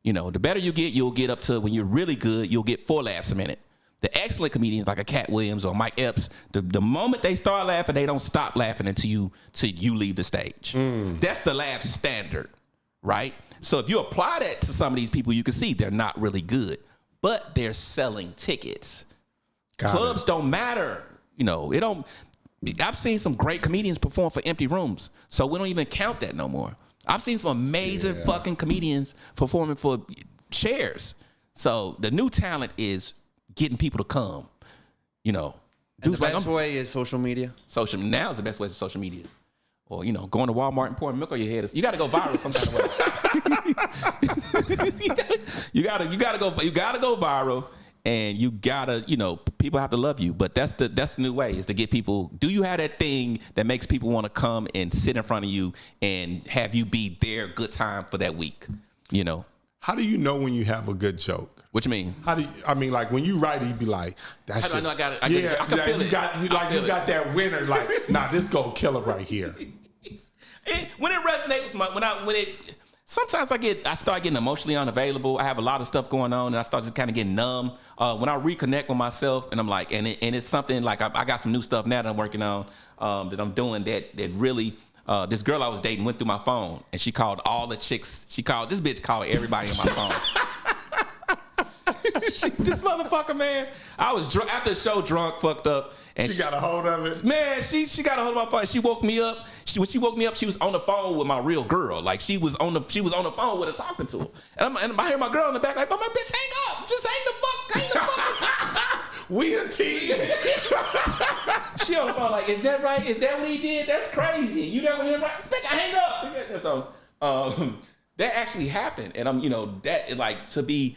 The better you get, you'll get up to, when you're really good, you'll get 4 laughs a minute. The excellent comedians like a Cat Williams or Mike Epps, the moment they start laughing, they don't stop laughing until you leave the stage. That's the laugh standard, right? So if you apply that to some of these people, you can see they're not really good. But they're selling tickets. Clubs don't matter. It don't. I've seen some great comedians perform for empty rooms, so we don't even count that no more. I've seen some amazing fucking comedians performing for chairs. So the new talent is getting people to come. And the best way is social media. Now is the best way is social media. Or, going to Walmart and pouring milk on your head. You got to go viral some kind of way. You gotta go viral, and you gotta, people have to love you. But that's the new way, is to get people. Do you have that thing that makes people want to come and sit in front of you and have you be their good time for that week? How do you know when you have a good joke? What you mean? Like when you write it, you be like, "That's shit." I know I got it. I can feel it. You got that winner. Like, nah, this gonna kill it right here. When it resonates with sometimes I start getting emotionally unavailable. I have a lot of stuff going on, and I start just kind of getting numb. When I reconnect with myself, and I'm like, and it's something like I got some new stuff now that I'm working on, that I'm doing that really. This girl I was dating went through my phone, and she called all the chicks. This bitch called everybody on my phone. This motherfucker, man. I was drunk after the show, fucked up. And she got a hold of it. Man, she got a hold of my phone. She woke me up. When she woke me up, she was on the phone with my real girl. Like she was on the phone with her talking to her. And I hear my girl in the back like, "But my bitch, hang up. Just hang the fuck. We a team." She on the phone like, "Is that right? Is that what he did? That's crazy. You know what he did right? Bitch, I hang up." So that actually happened, and I'm that like to be.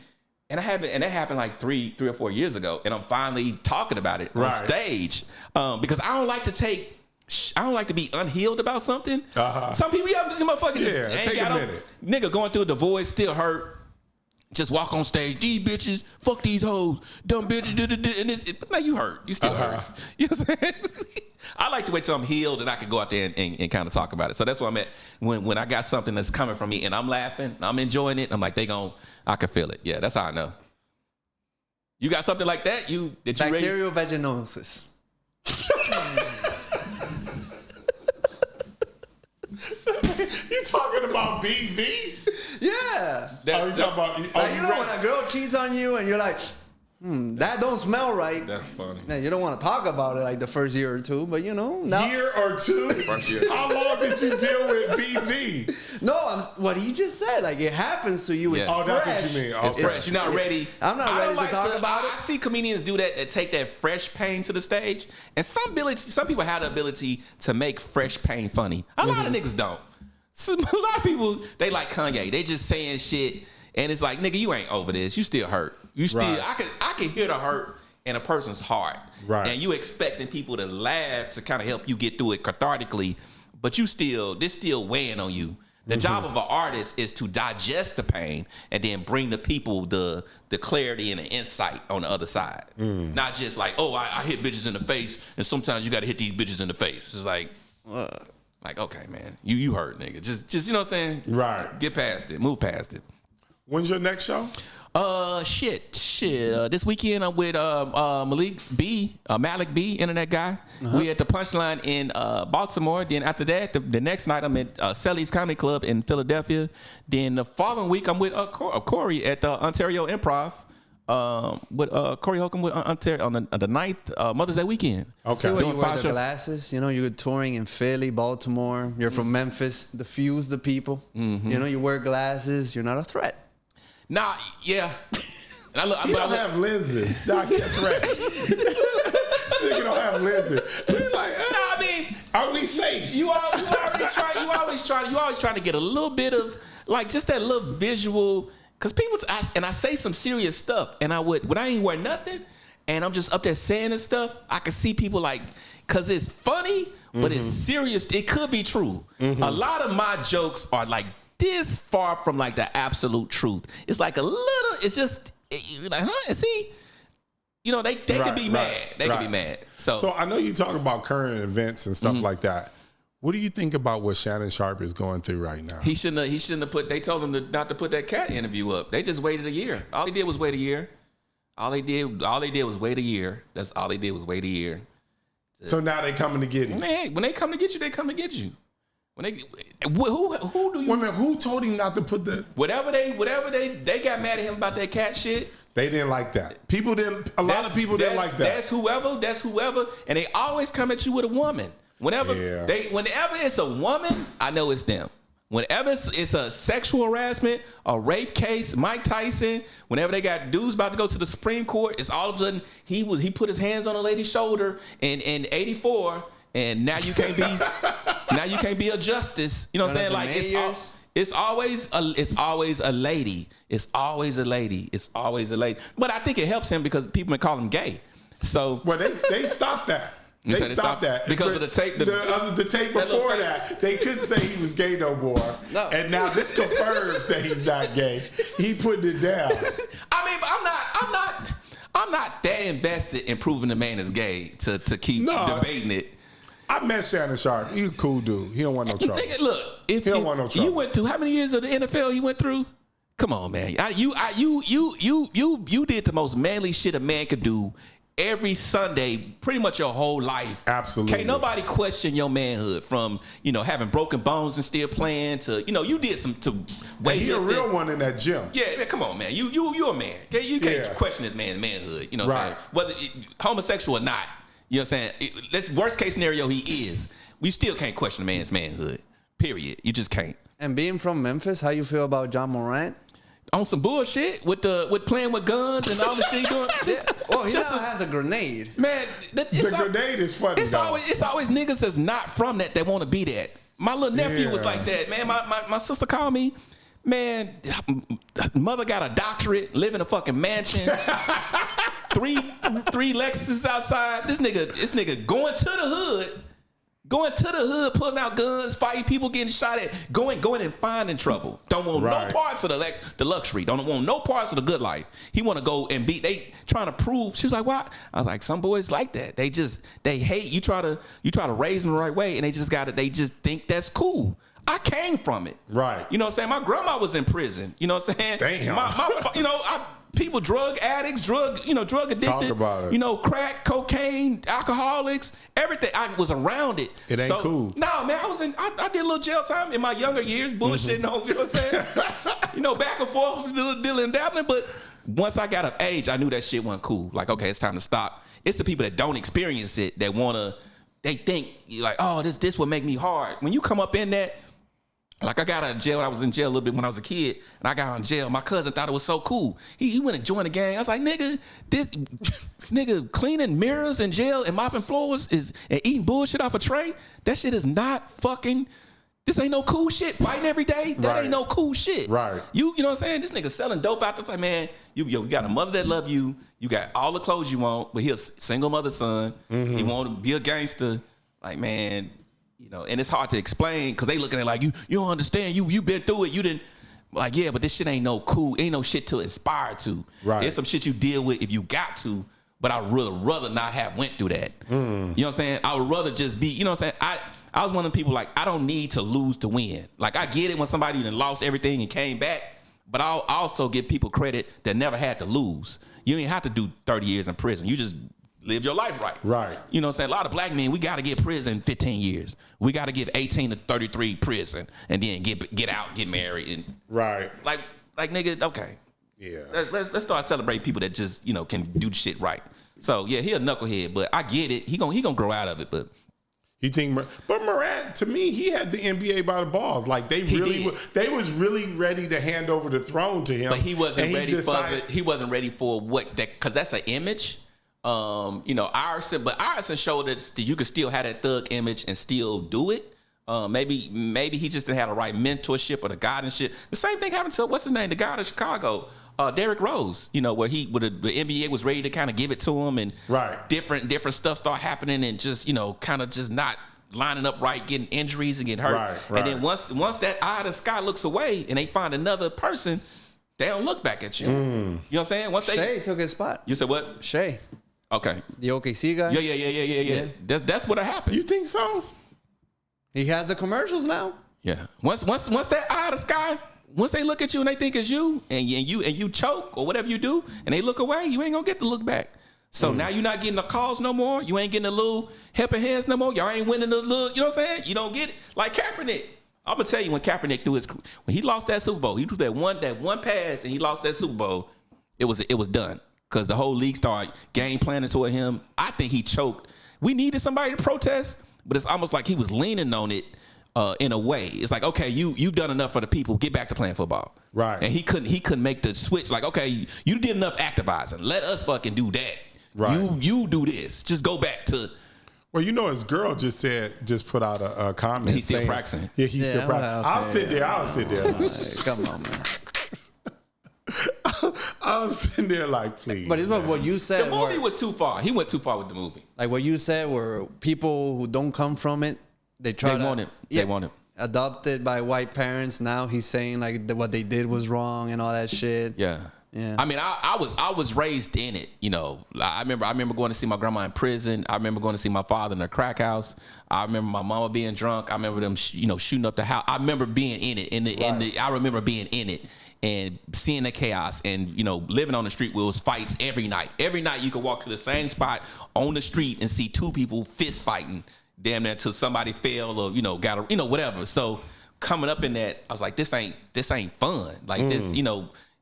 And that happened like 3 or 4 years ago, and I'm finally talking about it on stage because I don't like to be unhealed about something. Some people, these motherfuckers just ain't got a minute. Nigga going through a divorce, still hurt. Just walk on stage, these bitches, fuck these hoes, dumb bitches, and now you hurt, you still hurt. You know what I'm saying? I like to wait till I'm healed and I can go out there and kind of talk about it. So that's where I'm at when I got something that's coming from me and I'm laughing, I'm enjoying it. I'm like, I can feel it. Yeah, that's how I know. You got something like that? Bacterial vaginosis. You talking about BV? Yeah. You talking about? When a girl cheats on you and you're like, That don't smell right. That's funny. Now, you don't want to talk about it like the first year or two, but now. Year or two? First year. How long did you deal with BV? No, what he just said. Like, it happens to you. Yeah. It's fresh. That's what you mean. It's fresh. You're not ready. I'm not ready to talk about it. I see comedians do that take that fresh pain to the stage. And some people have the ability to make fresh pain funny. A lot of niggas don't. So, a lot of people, they like Kanye. They just saying shit. And it's like, nigga, you ain't over this. You still hurt. You still, I can hear the hurt in a person's heart. Right. And you expecting people to laugh to kind of help you get through it cathartically, but this still weighing on you. The job of an artist is to digest the pain and then bring the people the clarity and the insight on the other side. Not just like, I hit bitches in the face, and sometimes you got to hit these bitches in the face. It's like, okay, man, you hurt, nigga. Just you know what I'm saying? Right. Get past it. Move past it. When's your next show? Shit. This weekend I'm with Malik B, internet guy. We at the Punchline in Baltimore. Then after that, the next night I'm at Selly's Comedy Club in Philadelphia. Then the following week I'm with Corey at Ontario Improv. With Corey Holcomb with Ontario on the 9th Mother's Day weekend. Okay. See what you wear the glasses. You're touring in Philly, Baltimore. You're from Memphis. Diffuse the people. You wear glasses. You're not a threat. Nah, yeah. He don't have lenses. Nah, he a threat. This nigga don't have lenses. He's like, I mean, are we safe? You always trying to get a little bit of like just that little visual. Cause people, I say some serious stuff, and when I ain't wear nothing, and I'm just up there saying this stuff, I can see people like, cause it's funny, but it's serious. It could be true. A lot of my jokes are like this far from like the absolute truth. It's like a little. It's just like, see, they can be mad. They can be mad. So I know you talk about current events and stuff like that. What do you think about what Shannon Sharpe is going through right now? He shouldn't have put. They told him not to put that cat interview up. They just waited a year. All he did was wait a year. All they did was wait a year. That's all they did was wait a year. So now they coming to get him. Man, when they come to get you, they come to get you. When who do you? Wait a minute, who told him not to put the whatever they got mad at him about that cat shit? They didn't like that. A lot of people didn't like that. That's whoever, and they always come at you with a woman. Whenever it's a woman, I know it's them. Whenever it's a sexual harassment, a rape case, Mike Tyson, whenever they got dudes about to go to the Supreme Court, it's all of a sudden he put his hands on a lady's shoulder in 84, and now you can't be a justice. You know what I'm saying? Like it's always a lady. It's always a lady. But I think it helps him because people may call him gay. So they stopped that. They stopped that because of the tape. The tape before that, they couldn't say he was gay no more. No. And now this confirms that he's not gay. He putting it down. I mean, I'm not that invested in proving the man is gay to keep debating it. I met Shannon Sharpe. He's a cool dude. He don't want no trouble. Look, he don't want no trouble. You went through how many years of the NFL you went through? Come on, man. You did the most manly shit a man could do. Every Sunday, pretty much your whole life. Absolutely. Can't nobody question your manhood from, having broken bones and still playing to, you did some to weightlifting. He a real one in that gym. Yeah, man, come on, man. You a man. Okay? You can't question this man's manhood. You know what I'm saying? Whether homosexual or not. You know what I'm saying? That's worst case scenario he is. We still can't question a man's manhood. Period. You just can't. And being from Memphis, how you feel about John Morant? On some bullshit with playing with guns and all the shit he doing. He now has a grenade. Man, the grenade is funny. It's always niggas that's not from that want to be that. My little nephew was like that, man. My sister called me, man. Mother got a doctorate, live in a fucking mansion, three Lexuses outside. This nigga going to the hood, pulling out guns, fighting people, getting shot at, going and finding trouble. Don't want no parts of the luxury. Don't want no parts of the good life. He want to go and beat. They trying to prove. She was like, "What?" I was like, "Some boys like that. They hate you. Try to raise them the right way, and they just think that's cool." I came from it. Right. You know what I'm saying? My grandma was in prison. You know what I'm saying? Damn. People, drug addicts, drug addicted. Talk about it. Crack, cocaine, alcoholics, everything. I was around it. It ain't cool. No, man, I did a little jail time in my younger years, bullshitting on, you know what I'm saying? Back and forth, little dealing and dabbling, but once I got of age, I knew that shit wasn't cool. Like, okay, it's time to stop. It's the people that don't experience it that they think like, oh, this would make me hard. When you come up in that, like I got out of jail. I was in jail a little bit when I was a kid, and I got out of jail. My cousin thought it was so cool. He went and joined the gang. I was like, nigga, this nigga cleaning mirrors in jail and mopping floors and eating bullshit off a tray. That shit is not fucking. This ain't no cool shit. Fighting every day, that ain't no cool shit. Right. You know what I'm saying? This nigga selling dope out there. It's like, man, you got a mother that love you. You got all the clothes you want, but he a single mother son. Mm-hmm. He want to be a gangster. Like, man. You know, and it's hard to explain because they looking at it like you don't understand. You been through it. You didn't like, yeah, but this shit ain't no cool. Ain't no shit to aspire to. Right. It's some shit you deal with if you got to. But I would rather not have went through that. You know what I'm saying? I would rather just be. You know what I'm saying? I was one of the people like I don't need to lose to win. Like I get it when somebody done lost everything and came back. But I'll also give people credit that never had to lose. You ain't have to do 30 years in prison. You just live your life right. Right. You know what I'm saying? A lot of black men, we got to get prison 15 years. We got to get 18 to 33 prison and then get out, get married. And right. Like nigga, okay. Yeah. Let's start celebrating people that just, you know, can do shit right. So, yeah, he a knucklehead, but I get it. He gonna grow out of it, but. You think, but Morant, to me, he had the NBA by the balls. Like they was really ready to hand over the throne to him. But he wasn't ready for it. He wasn't ready for what that, because that's an image. You know, Iverson showed that you could still have that thug image and still do it. Maybe he just didn't have the right mentorship or the guidance shit. The same thing happened to what's his name, the guy in Chicago, Derrick Rose. You know, where the NBA was ready to kind of give it to him, and different stuff start happening, and just, you know, kind of just not lining up right, getting injuries and getting hurt. Right. And then once that eye of the sky looks away and they find another person, they don't look back at you. You know what I'm saying? Shea took his spot. You said what? Shea. Okay. The OKC guy? Yeah. That's what happened. You think so? He has the commercials now. Yeah. Once that eye of the sky, once they look at you and they think it's you and you choke or whatever you do and they look away, you ain't gonna get to look back. So now you're not getting the calls no more. You ain't getting the little helping hands no more. Y'all ain't winning the little, you know what I'm saying? You don't get it. Like Kaepernick. I'm gonna tell you, when Kaepernick when he lost that Super Bowl, he threw that one pass and he lost that Super Bowl, it was done. Because the whole league started game planning toward him. I think he choked. We needed somebody to protest, but it's almost like he was leaning on it in a way. It's like, okay, you've done enough for the people. Get back to playing football. Right. And he couldn't make the switch. Like, okay, you did enough activizing. Let us fucking do that. Right. You do this. Just go back to. Well, you know, his girl just put out a comment. He's still practicing. Yeah, he's still practicing. Okay, I'll sit there. Right, come on, man. I was sitting there like, please. But it's what you said. The movie was too far. He went too far with the movie. Like what you said, were people who don't come from it, they want it. Adopted by white parents. Now he's saying like what they did was wrong and all that shit. Yeah. I mean, I was raised in it. You know, I remember going to see my grandma in prison. I remember going to see my father in the crack house. I remember my mama being drunk. I remember them, shooting up the house. I remember being in it. I remember being in it. And seeing the chaos and, living on the street where it was fights every night. Every night you could walk to the same spot on the street and see two people fist fighting damn near till somebody fell or, got a, whatever. So coming up in that, I was like, this ain't fun. Like this,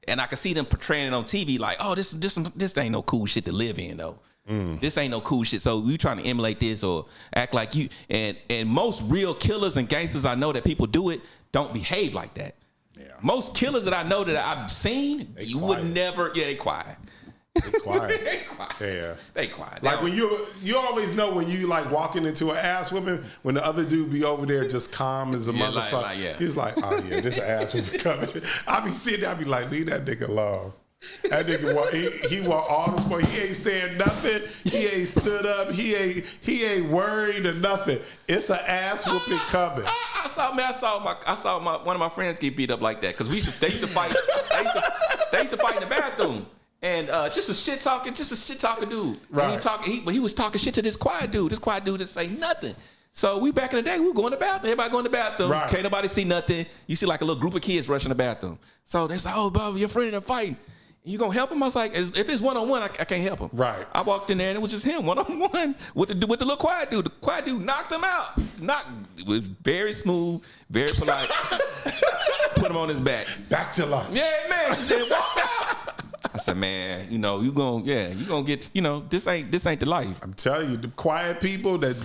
and I could see them portraying it on TV like, oh, this ain't no cool shit to live in though. This ain't no cool shit. So you trying to emulate this or act like you, and most real killers and gangsters I know that people do it don't behave like that. Yeah. Most killers that I know that I've seen, would never. Yeah, they quiet. They quiet. They quiet. Yeah, they quiet. Like when you always know when you like walking into an ass whooping when the other dude be over there just calm as a motherfucker. He's like, oh yeah, this ass whooping coming. I be sitting there, I be like, leave that nigga alone. That nigga he want all the sport. He ain't saying nothing. He ain't stood up. He ain't worried or nothing. It's an ass whooping coming. I saw one of my friends get beat up like that because they used to fight. They used to fight in the bathroom. And just a shit talking dude. Right. And he was talking shit to this quiet dude. This quiet dude didn't say nothing. So we back in the day, we were going to the bathroom. Everybody going to the bathroom. Right. Can't nobody see nothing. You see like a little group of kids rushing the bathroom. So they say, oh, Bob, your friend are fighting. You gonna help him? I was like, if it's one-on-one, I can't help him. Right. I walked in there and it was just him, one-on-one with the little quiet dude. The quiet dude knocked him out. It was very smooth, very polite. Put him on his back. Back to lunch. Yeah, man. She said, walk out. I said, man, you gonna get, this ain't the life. I'm telling you, the quiet people that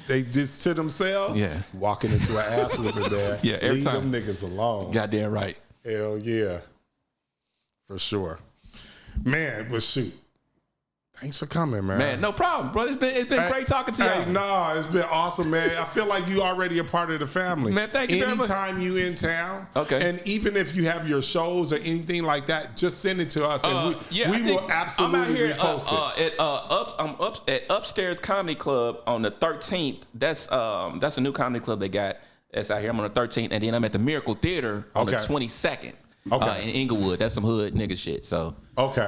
they just to themselves, walking into an ass whooping there. Yeah, every leave time. them niggas alone. Goddamn right. Hell yeah, for sure, man. But shoot. Thanks for coming, man. Man, no problem, bro. It's been great talking to you. No, it's been awesome, man. I feel like you already a part of the family. Man, thank you very much. Anytime you in town, okay. And even if you have your shows or anything like that, just send it to us, and we will absolutely repost it. I'm at Upstairs Comedy Club on the 13th. That's a new comedy club they got. That's out here. I'm on the 13th, and then I'm at the Miracle Theater on the 22nd. Okay. In Inglewood. That's some hood nigga shit. So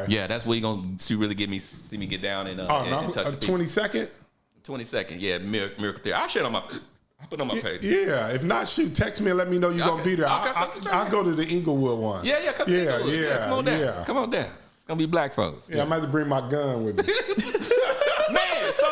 yeah, that's where you gonna see me get down and touch 22nd? 22nd, yeah, Miracle Theater. I'll share on my page. Yeah, if not, shoot, text me and let me know you're gonna be there. I'll go to the Inglewood one. Yeah, come on down. Yeah. Come on down. It's gonna be black folks. Yeah, I might have to bring my gun with me. Man, so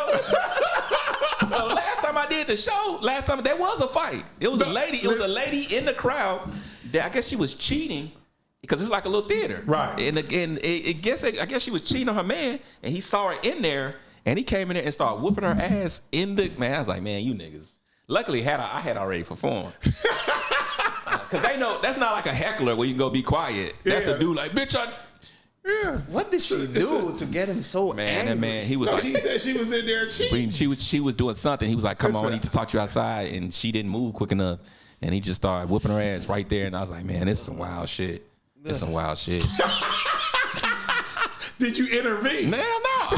last time I did the show, there was a fight. It was a lady in the crowd. I guess she was cheating because it's like a little theater, right? And again, I guess she was cheating on her man, and he saw her in there, and he came in there and started whooping her ass in the man. I was like, man, you niggas. Luckily, I had already performed because they know that's not like a heckler where you can go be quiet. That's a dude like, bitch, Yeah. What did she do to get him so angry? That man, he was. No, she said she was in there cheating. She was doing something. He was like, come on, I need to talk to you outside, and she didn't move quick enough. And he just started whooping her ass right there. And I was like, man, this is some wild shit. It's some wild shit. Did you intervene? Man, no.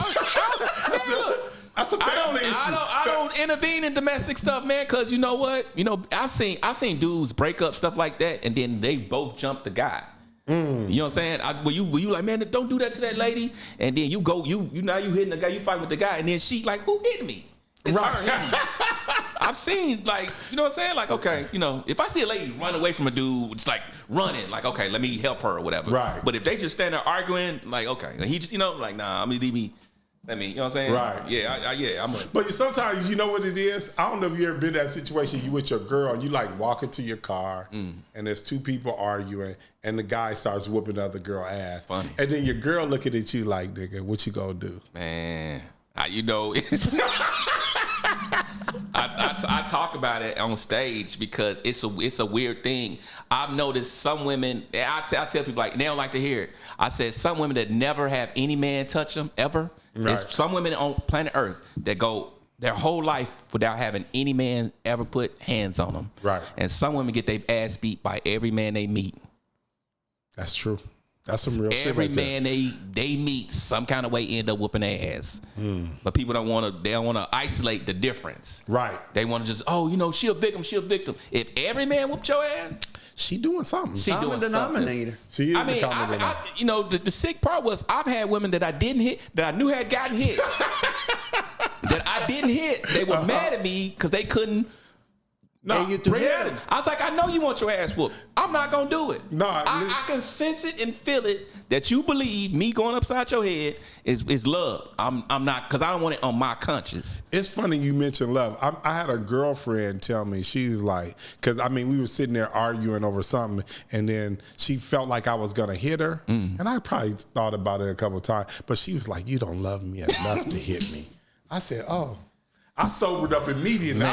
That's a family issue. I don't intervene in domestic stuff, man, because you know what? I've seen dudes break up, stuff like that, and then they both jump the guy. You know what I'm saying? Were you like, man, don't do that to that lady? And then you hitting the guy, you fight with the guy, and then she like, who hit me? It's her hitting me. I've seen, like, you know what I'm saying? Like, okay, if I see a lady run away from a dude, it's like running, like, okay, let me help her or whatever. Right. But if they just stand there arguing, like, okay, and he just, like, nah, leave me. You know what I'm saying? Right. Yeah, But sometimes, you know what it is? I don't know if you ever been in that situation, you with your girl, and you like walking to your car, and there's two people arguing, and the guy starts whooping the other girl ass. Funny. And then your girl looking at you like, nigga, what you gonna do? Man, it's I talk about it on stage because it's a weird thing. I've noticed some women, I tell people, like, they don't like to hear it. I said some women that never have any man touch them ever. Right. There's some women on planet Earth that go their whole life without having any man ever put hands on them. Right. And some women get their ass beat by every man they meet. That's true. That's some real shit. Every man they meet, some kind of way end up whooping their ass. But people don't want to isolate the difference. Right. They want to just, she a victim. If every man whooped your ass, she doing something. She doing denominator. She is the common denominator. The sick part was I've had women that I didn't hit, that I knew had gotten hit, that I didn't hit. They were mad at me because they couldn't. No, I was like, I know you want your ass whooped. I'm not gonna do it. No, I can sense it and feel it that you believe me going upside your head is love. I'm not, because I don't want it on my conscience. It's funny you mentioned love. I had a girlfriend tell me, she was like, because we were sitting there arguing over something, and then she felt like I was gonna hit her, and I probably thought about it a couple of times, but she was like, you don't love me enough to hit me. I said, oh. I sobered up immediately. Man.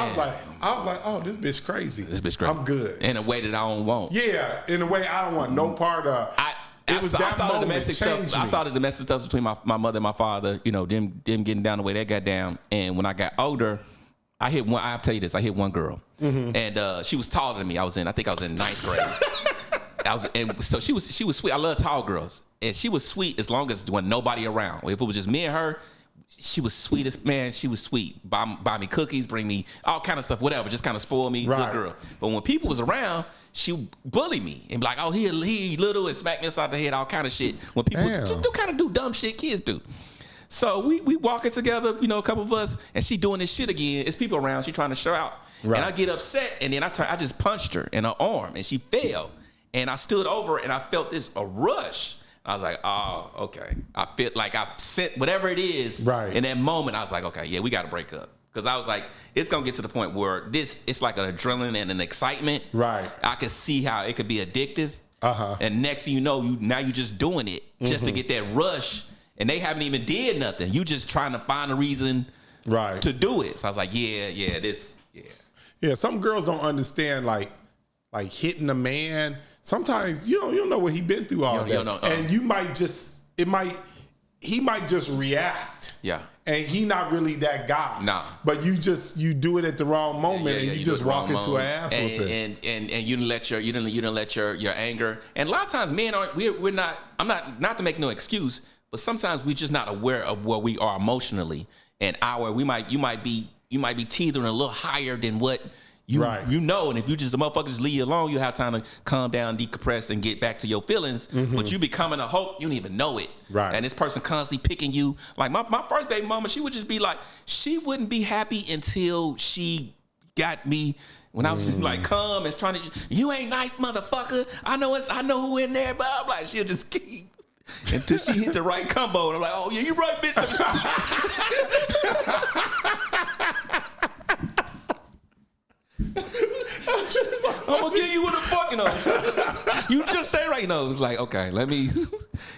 I was like, oh, this bitch crazy. I'm good. In a way that I don't want. Yeah, in a way I don't want no part of. I saw the domestic stuff between my mother and my father. Them getting down the way they got down. And when I got older, I'll tell you this, I hit one girl, and she was taller than me. I think I was in 9th grade. So she was sweet. I love tall girls, and she was sweet as long as there wasn't nobody around. If it was just me and her, she was sweetest, man. She was sweet. Buy me cookies, bring me all kind of stuff, whatever. Just kind of spoil me, good girl. But when people was around, she bullied me and be like, "Oh, he little," and smack me upside the head, all kind of shit. When people just do dumb shit kids do. So we walking together, a couple of us, and she doing this shit again. It's people around. She trying to show out, and I get upset, and then I just punched her in her arm, and she fell. And I stood over, and I felt a rush. I was like, oh, okay. I feel like I sent whatever it is. Right. In that moment, I was like, okay, yeah, we got to break up. Because I was like, it's going to get to the point where it's like an adrenaline and an excitement. Right. I could see how it could be addictive. And next thing you know, now you just doing it just to get that rush, and they haven't even did nothing. You just trying to find a reason to do it. So I was like, yeah. Some girls don't understand like hitting a man. Sometimes you don't know what he been through all day, and you might just he might just react. Yeah. And he not really that guy. Nah. But you do it at the wrong moment, and you just walk into an ass whooping. And you didn't let your anger. And a lot of times men we're not. I'm not to make no excuse, but sometimes we're just not aware of where we are emotionally. And you might be teetering a little higher than what you know, and if you just the motherfuckers just leave you alone, you have time to calm down, decompress, and get back to your feelings. But you becoming a hope, you don't even know it. Right. And this person constantly picking you. Like my first baby mama, she would just be like, she wouldn't be happy until she got me when I was just like calm and trying to, you ain't nice, motherfucker. I know who in there, blah blah. She'll just keep until she hit the right combo, and I'm like, oh yeah, you right, bitch. I'm gonna give you what the fuck, you just stay right. It's like, okay, let me.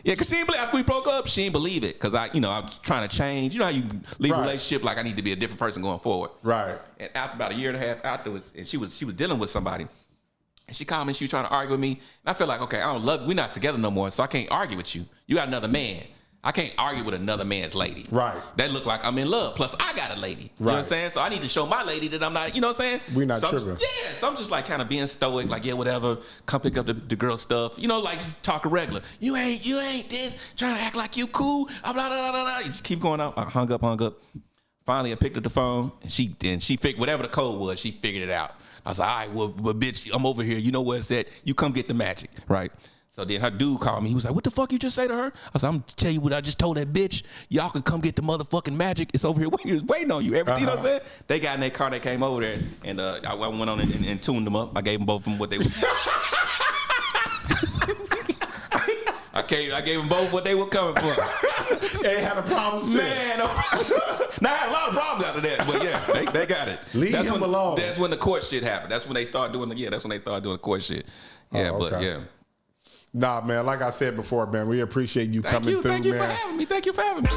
Yeah, cause she ain't believe after we broke up, she ain't believe it. Cause I was trying to change. You know how you leave a relationship, like I need to be a different person going forward. Right. And after about a year and a half afterwards, and she was dealing with somebody. And she called me, she was trying to argue with me. And I feel like, okay, I don't love you. We're not together no more, so I can't argue with you. You got another man. I can't argue with another man's lady. Right. That look like I'm in love. Plus, I got a lady. You know what I'm saying? So I need to show my lady that I'm not, you know what I'm saying? We're not tripping. Yeah, so I'm just like kind of being stoic, like, yeah, whatever. Come pick up the girl stuff. You know, like just talking regular. You ain't this, trying to act like you cool. Blah, blah, blah, blah, blah. You just keep going out. I hung up. Finally, I picked up the phone, and she figured whatever the code was, she figured it out. I was like, all right, well, bitch, I'm over here. You know where it's at. You come get the magic, right? So then her dude called me. He was like, what the fuck you just say to her? I was like, I'm going to tell you what I just told that bitch. Y'all can come get the motherfucking magic. It's over here waiting on you. Everything, you know what I'm saying? They got in their car. They came over there, and I went on and tuned them up. I gave them both of them what they were. I gave them both what they were coming for. Ain't had a problem since. Man, no problem. Now, I had a lot of problems after that, but yeah, they got it. Leave him alone. That's when the court shit happened. That's when they started doing the court shit. Yeah, okay. But yeah. Nah, man, like I said before, man, we appreciate you coming through, man. Thank you for having me.